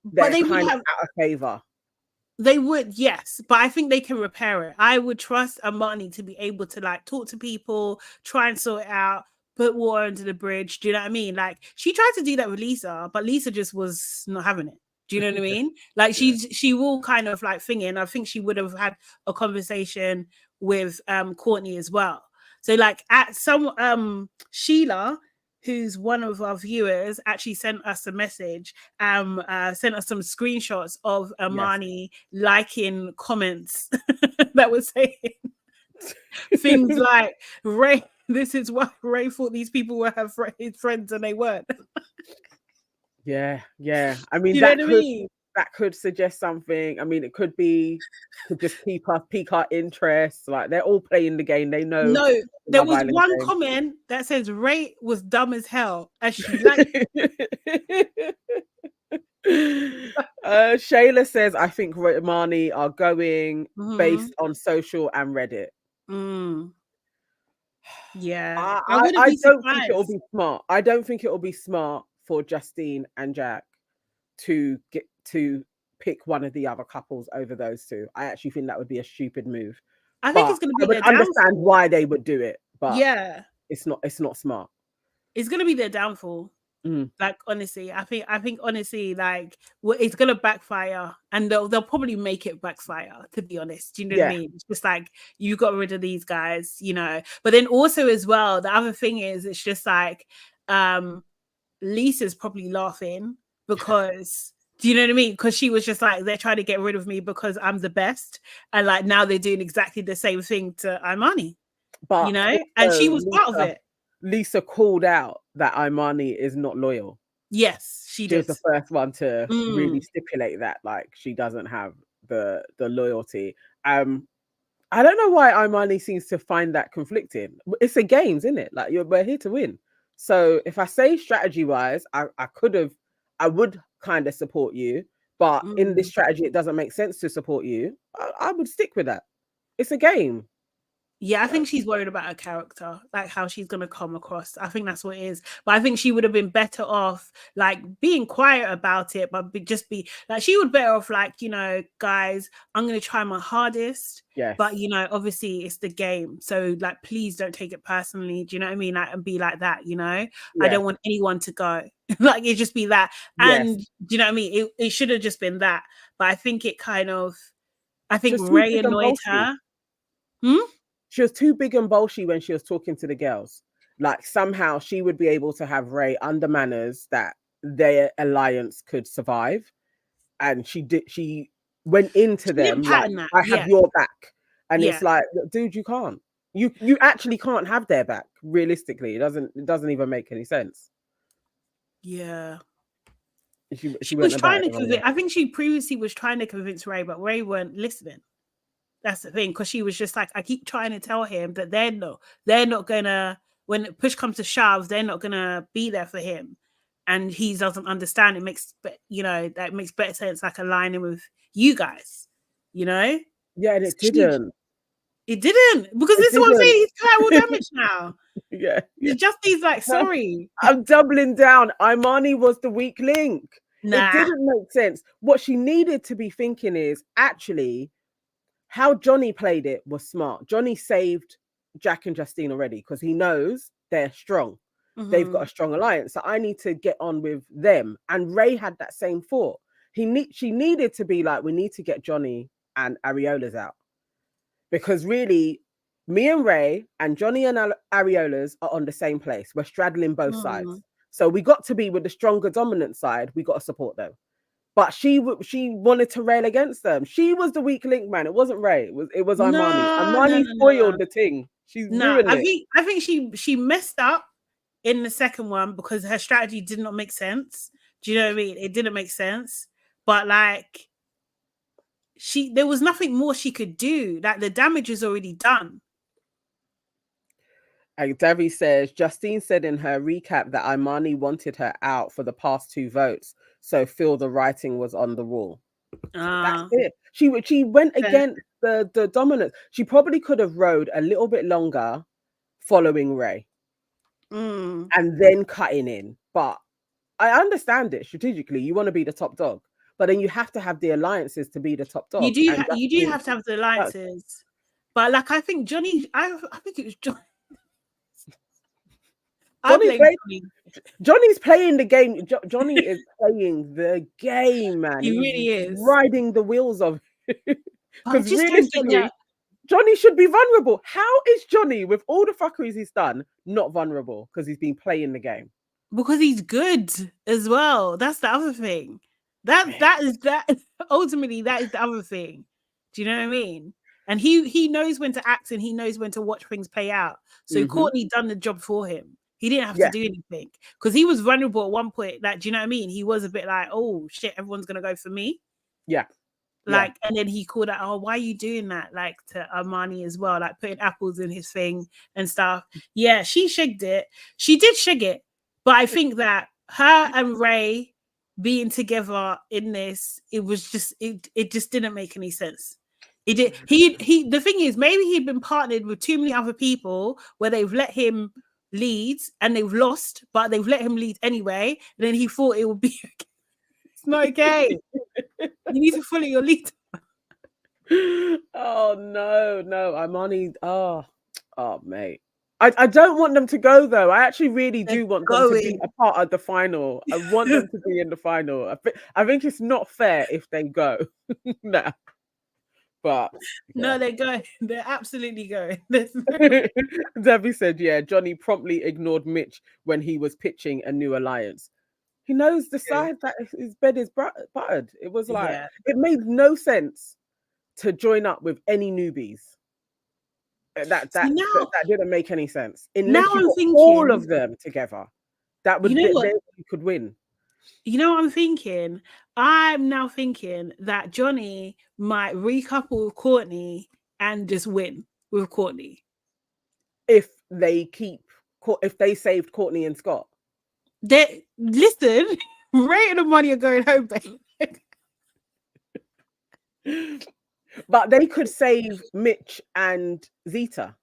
they're kind of out of favor. They would, yes, but I think they can repair it. I would trust Imani to be able to like talk to people, try and sort it out, put water under the bridge. Do you know what I mean? Like she tried to do that with Lisa, but Lisa just was not having it. Do you know what I mean? Like she will kind of like thinking. I think she would have had a conversation with Courtney as well. So like at some Sheila, who's one of our viewers, actually sent us a message, sent us some screenshots of Imani liking comments that was saying things like Ray. This is why Ray thought these people were his friends and they weren't. Yeah. I mean, that could suggest something. I mean, it could just pique our interest. Like they're all playing the game. They know. No, there was one comment that says Ray was dumb as hell. As she liked. Shayla says, I think Imani are going based on social and Reddit. Yeah, I don't think it will be smart. I don't think it will be smart for Justine and Jack to get to pick one of the other couples over those two. I actually think that would be a stupid move. I think it's going to be. I would understand why they would do it, but it's not smart. It's going to be their downfall. Like honestly, I think honestly, like it's gonna backfire, and they'll probably make it backfire. To be honest, do you know what I mean? It's just like you got rid of these guys, you know. But then also as well, the other thing is, it's just like Lisa's probably laughing because. Do you know what I mean? Because she was just like, they're trying to get rid of me because I'm the best, and like now they're doing exactly the same thing to Imani. But you know, and she was part of it. Lisa called out that Imani is not loyal. Yes, she did. She was the first one to really stipulate that, like, she doesn't have the loyalty. I don't know why Imani seems to find that conflicting. It's a games, isn't it? Like we're here to win. So if I say strategy wise, I would kind of support you, but in this strategy, it doesn't make sense to support you. I would stick with that. It's a game. Yeah, I think she's worried about her character, like how she's going to come across. I think that's what it is. But I think she would have been better off, like, being quiet about it, but just be, like, she would better off, like, you know, guys, I'm going to try my hardest. Yes. But, you know, obviously it's the game. So, like, please don't take it personally. Do you know what I mean? Like, and be like that, you know? Yeah. I don't want anyone to go. Like, it just be that. And, do you know what I mean? It should have just been that. But I think it kind of, I think just Ray annoyed her. She was too big and bolshy when she was talking to the girls. Like somehow she would be able to have Ray under manners that their alliance could survive. And she went into them like, I have your back. And it's like, dude, you can't. You actually can't have their back, realistically. It doesn't even make any sense. Yeah. She was trying to convince, I think she previously was trying to convince Ray, but Ray weren't listening. That's the thing, because she was just like, I keep trying to tell him that they're not gonna when push comes to shove, they're not gonna be there for him, and he doesn't understand. It makes, you know, that makes better sense, like aligning with you guys, you know. Yeah, and it didn't. It didn't, because this is what I'm saying. He's collateral damage now. Yeah. He just needs like, sorry. I'm doubling down. Imani was the weak link. Nah. It didn't make sense. What she needed to be thinking is actually how Johnny played it was smart. Johnny saved Jack and Justine already because he knows they're strong. They've got a strong alliance. So I need to get on with them. And Ray had that same thought. She needed to be like, we need to get Johnny and Areolas out. Because really, me and Ray and Johnny and Areolas are on the same place. We're straddling both sides. So we got to be with the stronger dominant side. We got to support them. But she wanted to rail against them. She was the weak link, man. It wasn't Ray. It was Imani. Imani spoiled the thing. She's ruined it. I think she messed up in the second one because her strategy did not make sense. Do you know what I mean? It didn't make sense. But like, there was nothing more she could do. Like, the damage is already done. Devi says, Justine said in her recap that Imani wanted her out for the past 2 votes. So feel the writing was on the wall. That's it. She went against the dominance. She probably could have rode a little bit longer following Ray and then cutting in. But I understand it strategically. You want to be the top dog. But then you have to have the alliances to be the top dog. You do have to have the alliances. But like, I think Johnny, I think it was Johnny. Johnny's playing the game. Johnny is playing the game, man. He really is riding the wheels of it. Because realistically, Johnny should be vulnerable. How is Johnny, with all the fuckeries he's done, not vulnerable? Because he's been playing the game. Because he's good as well. That's the other thing. Ultimately, that is the other thing. Do you know what I mean? And he knows when to act and he knows when to watch things play out. So Courtney done the job for him. He didn't have to do anything because he was vulnerable at one point. Like, do you know what I mean? He was a bit like, oh shit, everyone's gonna go for me. Yeah. Like, and then he called out, oh, why are you doing that? Like, to Imani as well, like putting apples in his thing and stuff. Yeah, she shigged it. She did shig it. But I think that her and Ray being together in this, it was just, it just didn't make any sense. It did. The thing is, maybe he'd been partnered with too many other people where they've let him lead and they've lost, but they've let him lead anyway. And then he thought it would be okay. It's not okay. You need to follow your lead. Oh no, Imani. Oh, mate. I don't want them to go though. I actually really do want them to be a part of the final. I want them to be in the final. I think it's not fair if they go. No. But no, they're going. They're absolutely going. Debbie said, yeah, Johnny promptly ignored Mitch when he was pitching a new alliance. He knows the side that his bed is buttered. It was like, it made no sense to join up with any newbies. That didn't make any sense. Unless you got all of them together, that would you could win. You know what I'm thinking? I'm now thinking that Johnny might recouple with Courtney and just win with Courtney. If they saved Courtney and Scott. Listen, Ray and the money are going home, babe. But they could save Mitch and Zeta.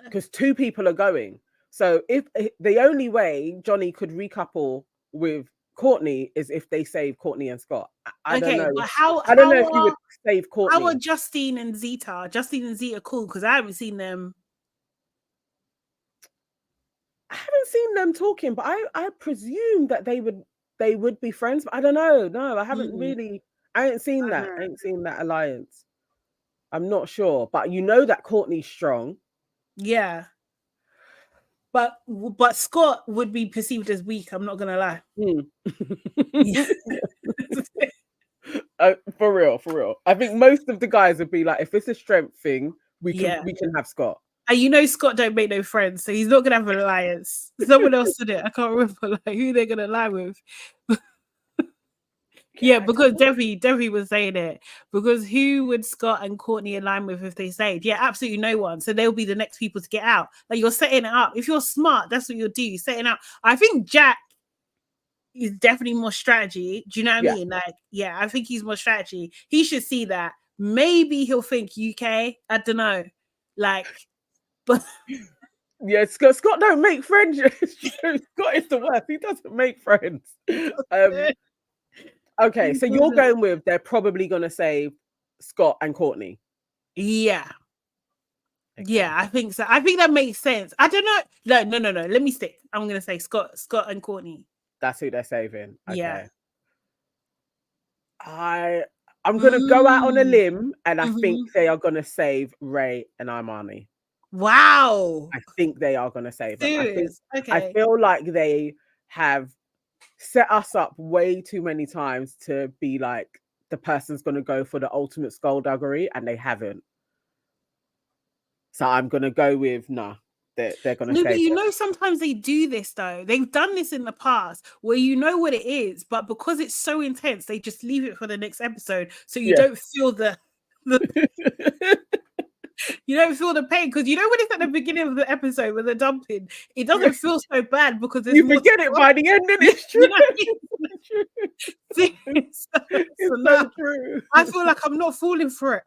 Because 2 people are going. So if the only way Johnny could recouple with Courtney is if they save Courtney and Scott. I don't know. But I don't know if you would save Courtney. How are Justine and Zeta? Justine and Zeta cool because I haven't seen them. I haven't seen them talking, but I presume that they would be friends. But I don't know. No, I haven't really. I ain't seen that. I ain't seen that alliance. I'm not sure, but you know that Courtney's strong. Yeah. But Scott would be perceived as weak. I'm not gonna lie. For real. I think most of the guys would be like, if it's a strength thing, we can have Scott. And you know, Scott don't make no friends, so he's not gonna have an alliance. Someone else did it. I can't remember like who they're gonna lie with. Yeah, because Debbie was saying it. Because who would Scott and Courtney align with if they stayed? Yeah, absolutely no one. So they'll be the next people to get out. Like, you're setting it up. If you're smart, that's what you'll do. You're setting up. I think Jack is definitely more strategy. Do you know what I mean? Like, yeah, I think he's more strategy. He should see that. Maybe he'll think UK. I don't know. Like, but yeah, Scott don't make friends. Scott is the worst. He doesn't make friends. Okay, so you're going with they're probably going to save Scott and Courtney. Yeah. Okay. Yeah, I think so. I think that makes sense. I don't know. No. Let me stick. I'm going to say Scott and Courtney. That's who they're saving. Okay. Yeah. I'm going to go out on a limb, and I think they are going to save Ray and Imani. Wow. I think they are going to save them. I feel like they have set us up way too many times to be like the person's going to go for the ultimate skullduggery, and they haven't. So I'm going to go with they're going to save but you them. know, sometimes they do this though. They've done this in the past where you know what it is, but because it's so intense, they just leave it for the next episode, so you don't feel the you don't feel the pain, because you know when it's at the beginning of the episode with the dumping, it doesn't feel so bad because you forget it by the end, and it's true. It's so true. I feel like I'm not falling for it.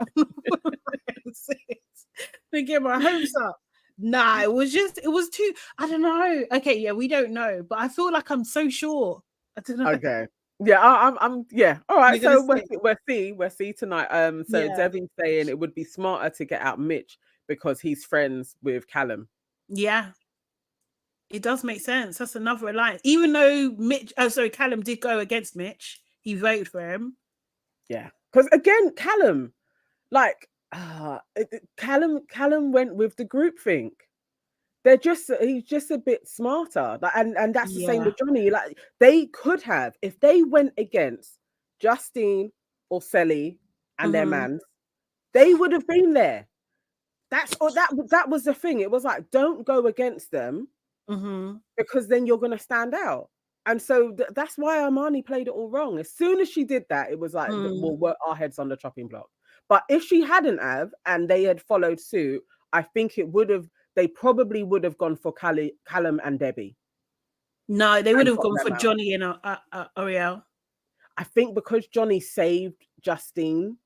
To get my hopes up. Nah, it was too. I don't know. Okay, yeah, we don't know, but I feel like I'm so sure. I don't know. Okay. Yeah, I'm yeah. All right, so we'll see tonight. So Devin's saying it would be smarter to get out Mitch because he's friends with Callum. Yeah, it does make sense. That's another alliance. Even though Callum did go against Mitch, he voted for him. Yeah, because again, Callum, like, Callum went with the groupthink. He's just a bit smarter, like, and that's the same with Johnny. Like, they could have, if they went against Justine or Selly and their mans, they would have been there. That was the thing. It was like, don't go against them because then you're going to stand out. And so that's why Imani played it all wrong. As soon as she did that, it was like, we'll work our heads on the chopping block. But if she hadn't have, and they had followed suit, I think they probably would have gone for Callum and Debbie. No, they would have gone for Johnny and Ariel. I think because Johnny saved Justine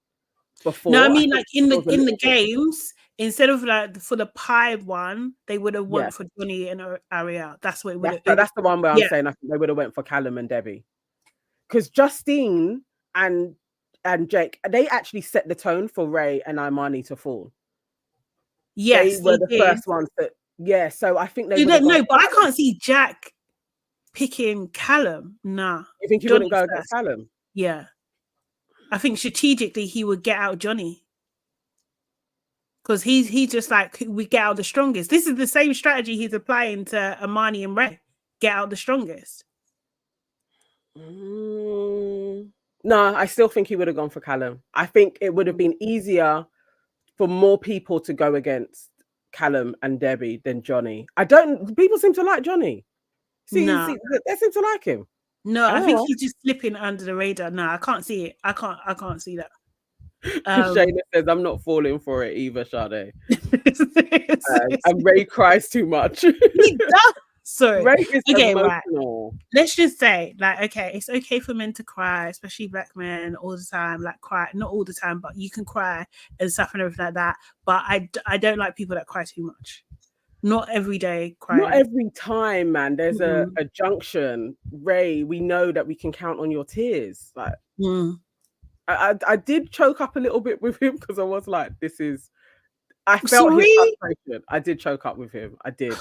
before. No, I mean, like in the games, instead of like for the pie one, they would have went for Johnny and Ariel. That's what it would have. That's the one where I'm saying I think they would have went for Callum and Debbie, because Justine and Jake, they actually set the tone for Ray and Imani to fall. Yes, they were the first ones that. So I think they. No, but I can't see Jack picking Callum. Nah. You think he wouldn't go against Callum? Yeah. I think strategically he would get out Johnny. Because he's just like, we get out the strongest. This is the same strategy he's applying to Imani and Ray. Get out the strongest. No, I still think he would have gone for Callum. I think it would have been easier for more people to go against Callum and Debbie than Johnny. People seem to like Johnny. They seem to like him. No, I think he's just slipping under the radar. No, I can't see it. I can't see that. Shayna says, I'm not falling for it either, Sade. And Ray cries too much. He does. So Ray is emotional. Right. Let's just say, like, okay, it's okay for men to cry, especially black men, all the time. Like, cry, not all the time, but you can cry and stuff and everything like that. But I don't like people that cry too much. Not every day crying. Not every time, man. There's a junction. Ray, we know that we can count on your tears. Like, I did choke up a little bit with him because I was like, I felt his frustration. I did choke up with him. I did.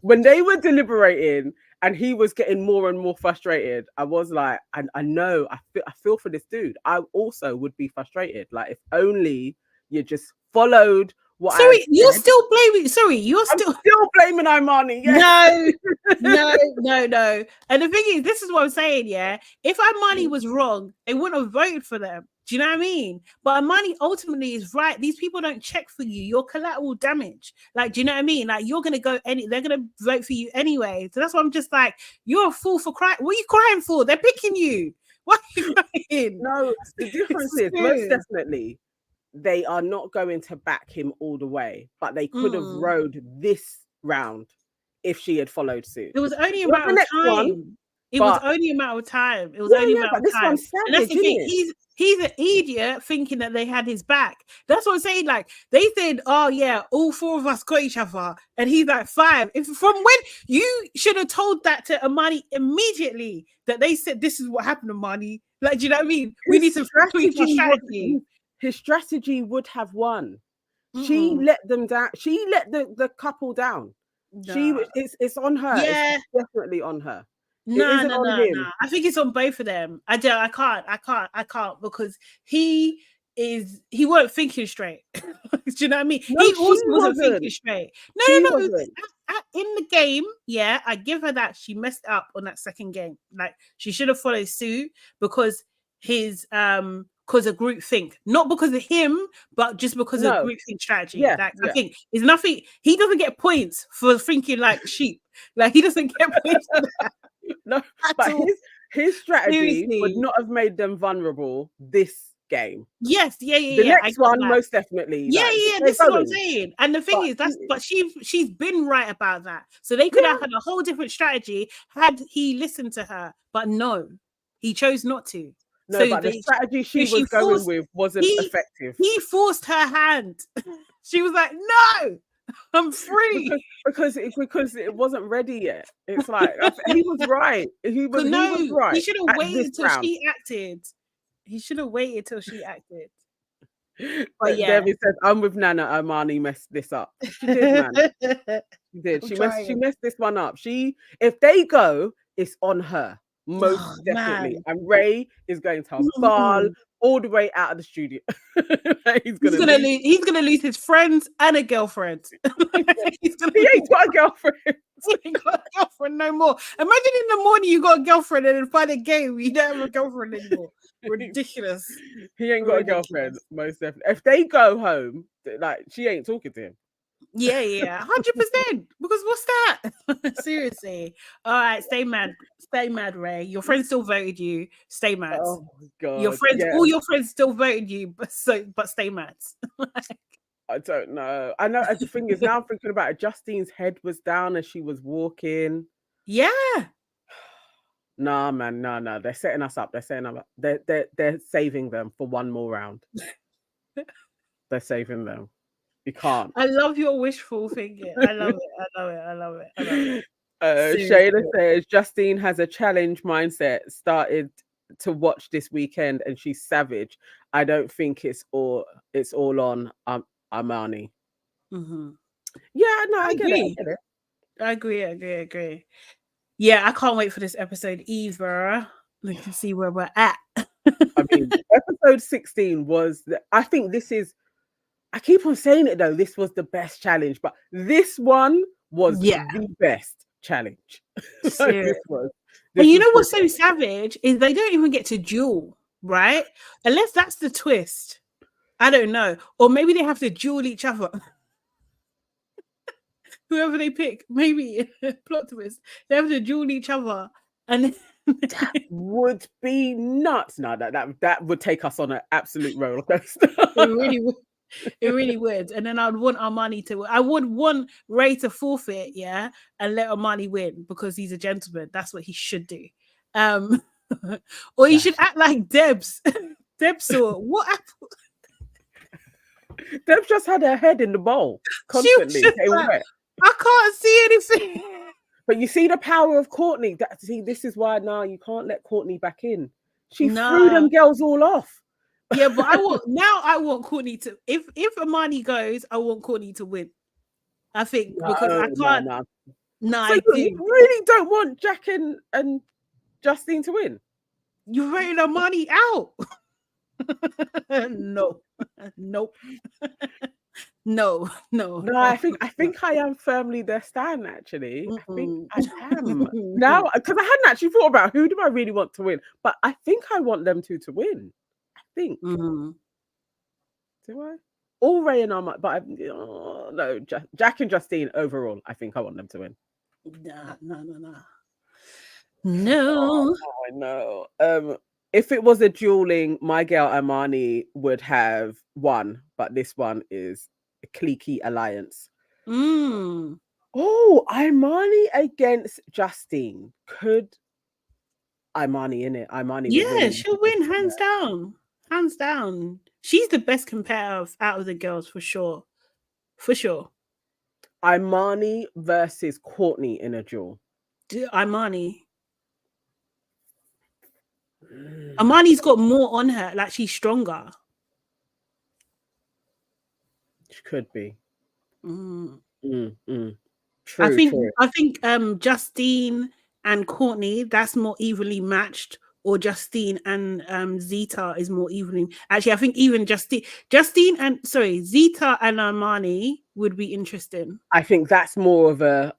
When they were deliberating and he was getting more and more frustrated, I was like, I know, I feel for this dude. I also would be frustrated. Like, if only you just followed what you're still blaming. I'm still blaming Imani. Yes. No. And the thing is, this is what I'm saying, yeah. If Imani was wrong, they wouldn't have voted for them. Do you know what I mean? But Imani ultimately is right. These people don't check for you. You're collateral damage. Like, do you know what I mean? Like, you're gonna go they're gonna vote for you anyway. So that's why I'm just like, you're a fool for crying. What are you crying for? They're picking you. Why are you crying? No, the difference is most definitely they are not going to back him all the way, but they could have rode this round if she had followed suit. It was only a matter of time. It was only a matter of time. It was only a matter of time. One's savage, and that's the thing. He's an idiot thinking that they had his back. That's what I'm saying. Like, they said, oh yeah, all 4 of us got each other. And he's like, 5. If from when you should have told that to Amani immediately, that they said this is what happened to Amani. Like, do you know what I mean? We need to tweak our strategy. His strategy would have won. She let them down. She let the couple down. No. It's on her. Yeah. It's definitely on her. No. I think it's on both of them. I can't because he weren't thinking straight. Do you know what I mean? No, he also wasn't thinking straight. No. In the game, yeah, I give her that. She messed up on that second game. Like, she should have followed suit because because of group think, not because of him, but just because of group think strategy. I think it's nothing. He doesn't get points for thinking like sheep. Like, he doesn't get points for that. No, but his strategy would not have made them vulnerable this game. Yes, The next one, most definitely. Yeah, this is what I'm saying. And the thing is, but she's been right about that. So they could have had a whole different strategy had he listened to her. But no, he chose not to. No, but the strategy she was going with wasn't effective. He forced her hand. She was like, no, I'm free. Because it wasn't ready yet. It's like, he was right. He was right. He should have waited till she acted. He should have waited till she acted. But Debbie says, I'm with Nana. Amani messed this up. She did, man. She did. She messed this one up. If they go, it's on her. Most definitely. Man. And Ray is going to ball all the way out of the studio. He's gonna lose his friends and a girlfriend. He ain't got a girlfriend. He ain't got a girlfriend no more. Imagine in the morning you got a girlfriend and then find a game you don't have a girlfriend anymore. Ridiculous. He ain't got a girlfriend, most definitely. If they go home, like, she ain't talking to him. Yeah, 100%. Because what's that? Seriously. All right, stay mad, Ray. Your friends still voted you. Stay mad. Oh my god. Your friends, all your friends still voted you, but stay mad. I don't know. I know. The thing is, now I'm thinking about it. Justine's head was down as she was walking. Yeah. Nah, man. No. They're setting us up. They're saving them for one more round. They're saving them. You can't. I love your wishful thinking. I love it. Shayla says Justine has a challenge mindset. Started to watch this weekend and she's savage. I don't think it's all on Amani. Mm-hmm. Yeah, no, I get it. I agree. Yeah, I can't wait for this episode either. We can see where we're at. I mean, episode 16 was. I think this is. I keep on saying it though. This was the best challenge, but this one was the best challenge. And you know what's so savage is they don't even get to duel, right? Unless that's the twist. I don't know. Or maybe they have to duel each other. Whoever they pick, maybe plot twist. They have to duel each other, and that would be nuts. No, that would take us on an absolute roller coaster. It really would. It really would. And then I would want Ray to forfeit, and let Amani win because he's a gentleman. That's what he should do. Or he should act like Debs. Debs saw what happened. Debs just had her head in the bowl constantly. I can't see anything. But you see the power of Courtney. This is why now you can't let Courtney back in. She threw them girls all off. Yeah, but I want Courtney to. If Amani goes, I want Courtney to win. I think because I can't. No, so you really don't want Jack and Justine to win. You're voting Amani out. No, nope. No. I think I am firmly their stand. Actually, I think I am now because I hadn't actually thought about who do I really want to win, but I think I want them two to win. Do I? All Ray and Armand, but no, Jack and Justine overall. I think I want them to win. No. Oh, I know. If it was a dueling, my girl Imani would have won, but this one is a cliquey alliance. Oh, Imani against Justine. Could Imani in it? Imani would win. She'll win hands down. Hands down. She's the best competitor out of the girls for sure. For sure. Imani versus Courtney in a duel. Imani's got more on her. Like, she's stronger. She could be. True, I think Justine and Courtney, that's more evenly matched, or Justine and Zita is more evenly. Actually, I think even Zita and Imani would be interesting. I think that's more of a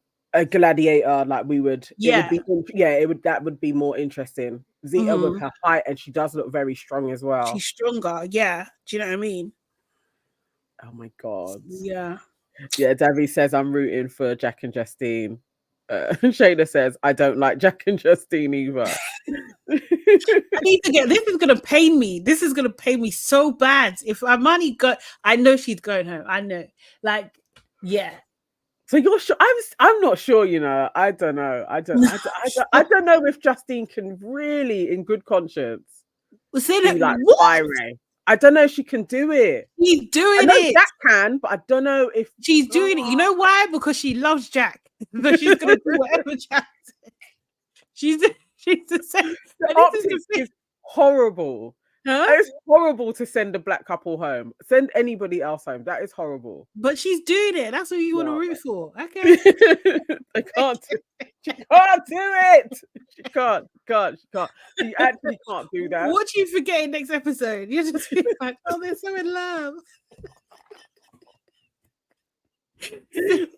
gladiator. Like we would, that would be more interesting. Zita with her height, and she does look very strong as well. She's stronger, yeah. Do you know what I mean? Oh my god, yeah. Davy says I'm rooting for Jack and Justine. Shayna says I don't like Jack and Justine either. I need to get this. Is gonna pain me. This is gonna pain me so bad. If Imani I know she's going home. I know. Like, yeah. So you're sure? I'm not sure. You know, I don't know. I don't know if Justine can really, in good conscience, say that. Like Ray. I don't know if she can do it. She's doing it. Jack can, but I don't know if she's doing it. You know why? Because she loves Jack. So she's gonna do whatever Jack says. She's the same. The is horrible. Huh? It's horrible to send a black couple home. Send anybody else home. That is horrible. But she's doing it. That's what you want to root for. Okay. I can't. She can't do it. She can't. She actually can't do that. What do you forget in next episode? You're just like, oh, they're so in love. It's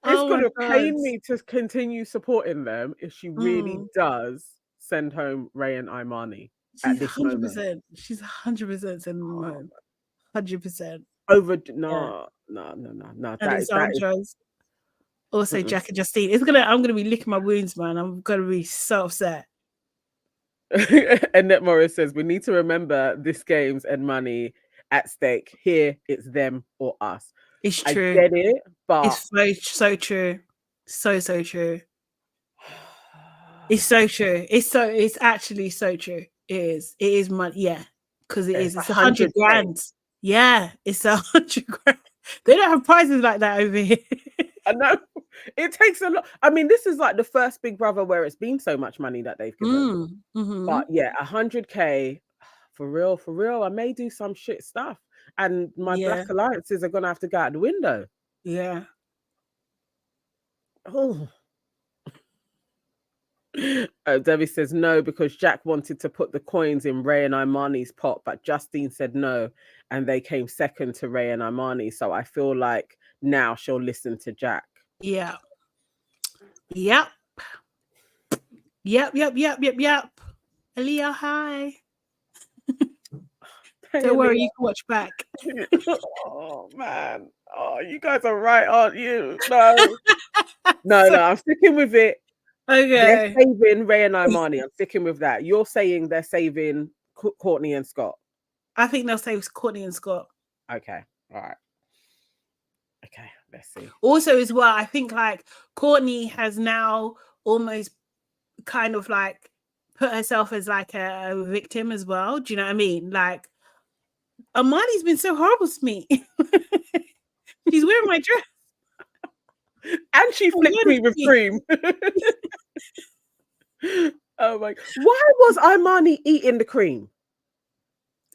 gonna pain me to continue supporting them if she really does send home Ray and Imani. She's 100%. She's 100% sending them home. 100%. Over no. That is also Jack and Justine. I'm gonna be licking my wounds, man. I'm gonna be so upset. Annette Morris says we need to remember this game's and money at stake. Here it's them or us. It's true. I get it, but it's so true. So true. It's so true. It's actually so true. It is money, yeah. Because it's 100 grand. Yeah, it's 100 grand. They don't have prizes like that over here. I know. It takes a lot. I mean, this is like the first Big Brother where it's been so much money that they've given. But yeah, 100k for real. I may do some shit stuff. And my black alliances are gonna have to go out the window. Yeah. Oh. Debbie says no because Jack wanted to put the coins in Ray and Imani's pot, but Justine said no, and they came second to Ray and Imani. So I feel like now she'll listen to Jack. Yeah. Yep. Aaliyah, hi. Don't worry, you can watch back. Oh man. Oh, you guys are right, aren't you? No, I'm sticking with it. Okay. They're saving Ray and Imani. I'm sticking with that. You're saying they're saving Courtney and Scott. I think they'll save Courtney and Scott. Okay. All right. Okay. Let's see. Also, as well, I think like Courtney has now almost kind of like put herself as like a victim as well. Do you know what I mean? Like, Imani's been so horrible to me. She's wearing my dress. And she flicked me with cream. Oh my! Why was Imani eating the cream?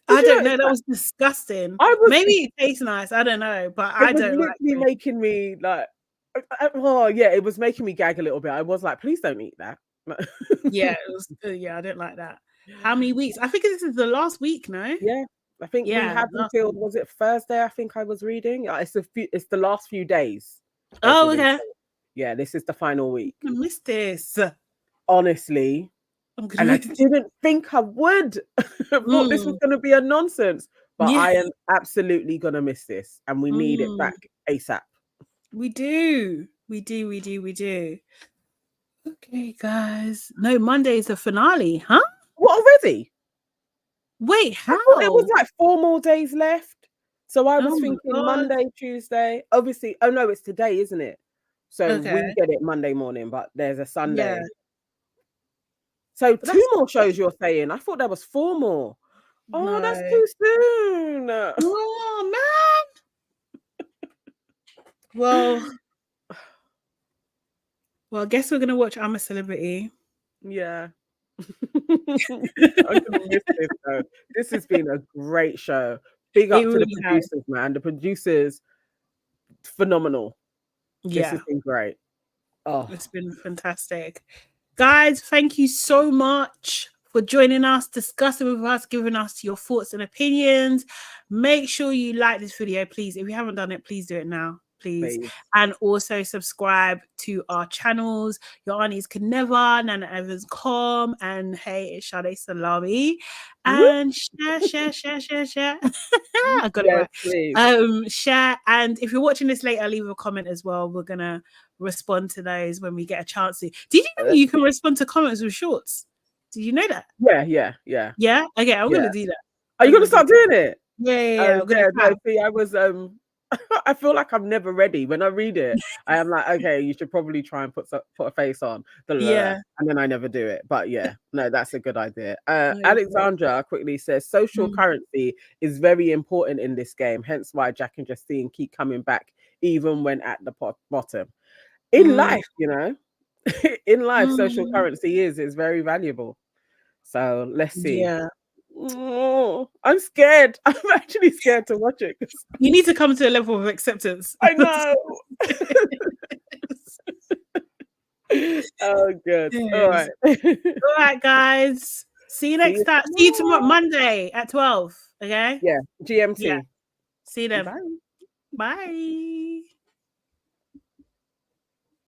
I don't know. That was disgusting. Maybe it tastes nice. I don't know, but I don't like it. Making me like, oh yeah, it was making me gag a little bit. I was like, please don't eat that. Yeah, it was. Yeah, I didn't like that. How many weeks? I think this is the last week. No. Yeah. I think we had until, was it Thursday? I think I was reading. It's the last few days. Oh, okay. Yeah, this is the final week. I missed this. Honestly. And I didn't think I would. I thought this was going to be a nonsense. But I am absolutely going to miss this. And we need it back ASAP. We do. Okay, guys. No, Monday is the finale, huh? What? already. Wait, how? It was like 4 more days left. So I was thinking Monday, Tuesday. Obviously, oh no, it's today, isn't it? So we get it Monday morning, but there's a Sunday. Yeah. So 2 more shows you're saying. I thought there was 4 more. Oh, no. That's too soon. Oh, man. Well, I guess we're going to watch I'm a Celebrity. Yeah. I'm gonna miss this though. This has been a great show. Big up to the producers, man. The producers, phenomenal. Yeah, this has been great. Oh, it's been fantastic, guys. Thank you so much for joining us, discussing with us, giving us your thoughts and opinions. Make sure you like this video, please. If you haven't done it, please do it now. Please. And also subscribe to our channels. Your Aunties Can Never, Nana Evans Com, and hey, it's Sade Salami. And share. I got it right. Please. Share, and if you're watching this later, leave a comment as well. We're gonna respond to those when we get a chance to. Did you know you can respond to comments with shorts? Did you know that? Yeah. Yeah? Okay, I'm gonna do that. Are you gonna start doing it? Yeah. See, I was I feel like I'm never ready. When I read it, I am like, okay, you should probably try and put a face on. And then I never do it. But yeah, no, that's a good idea. Alexandra quickly says social currency is very important in this game, hence why Jack and Justine keep coming back even when at the bottom. In life, you know, in life, social currency is very valuable. So let's see. Yeah. Oh, I'm scared. I'm actually scared to watch it. You need to come to a level of acceptance. I know. Oh, good. Yes. All right, guys. See you next time. See you tomorrow, Monday at 12. Okay? Yeah. GMT. Yeah. See you then. Bye. Bye.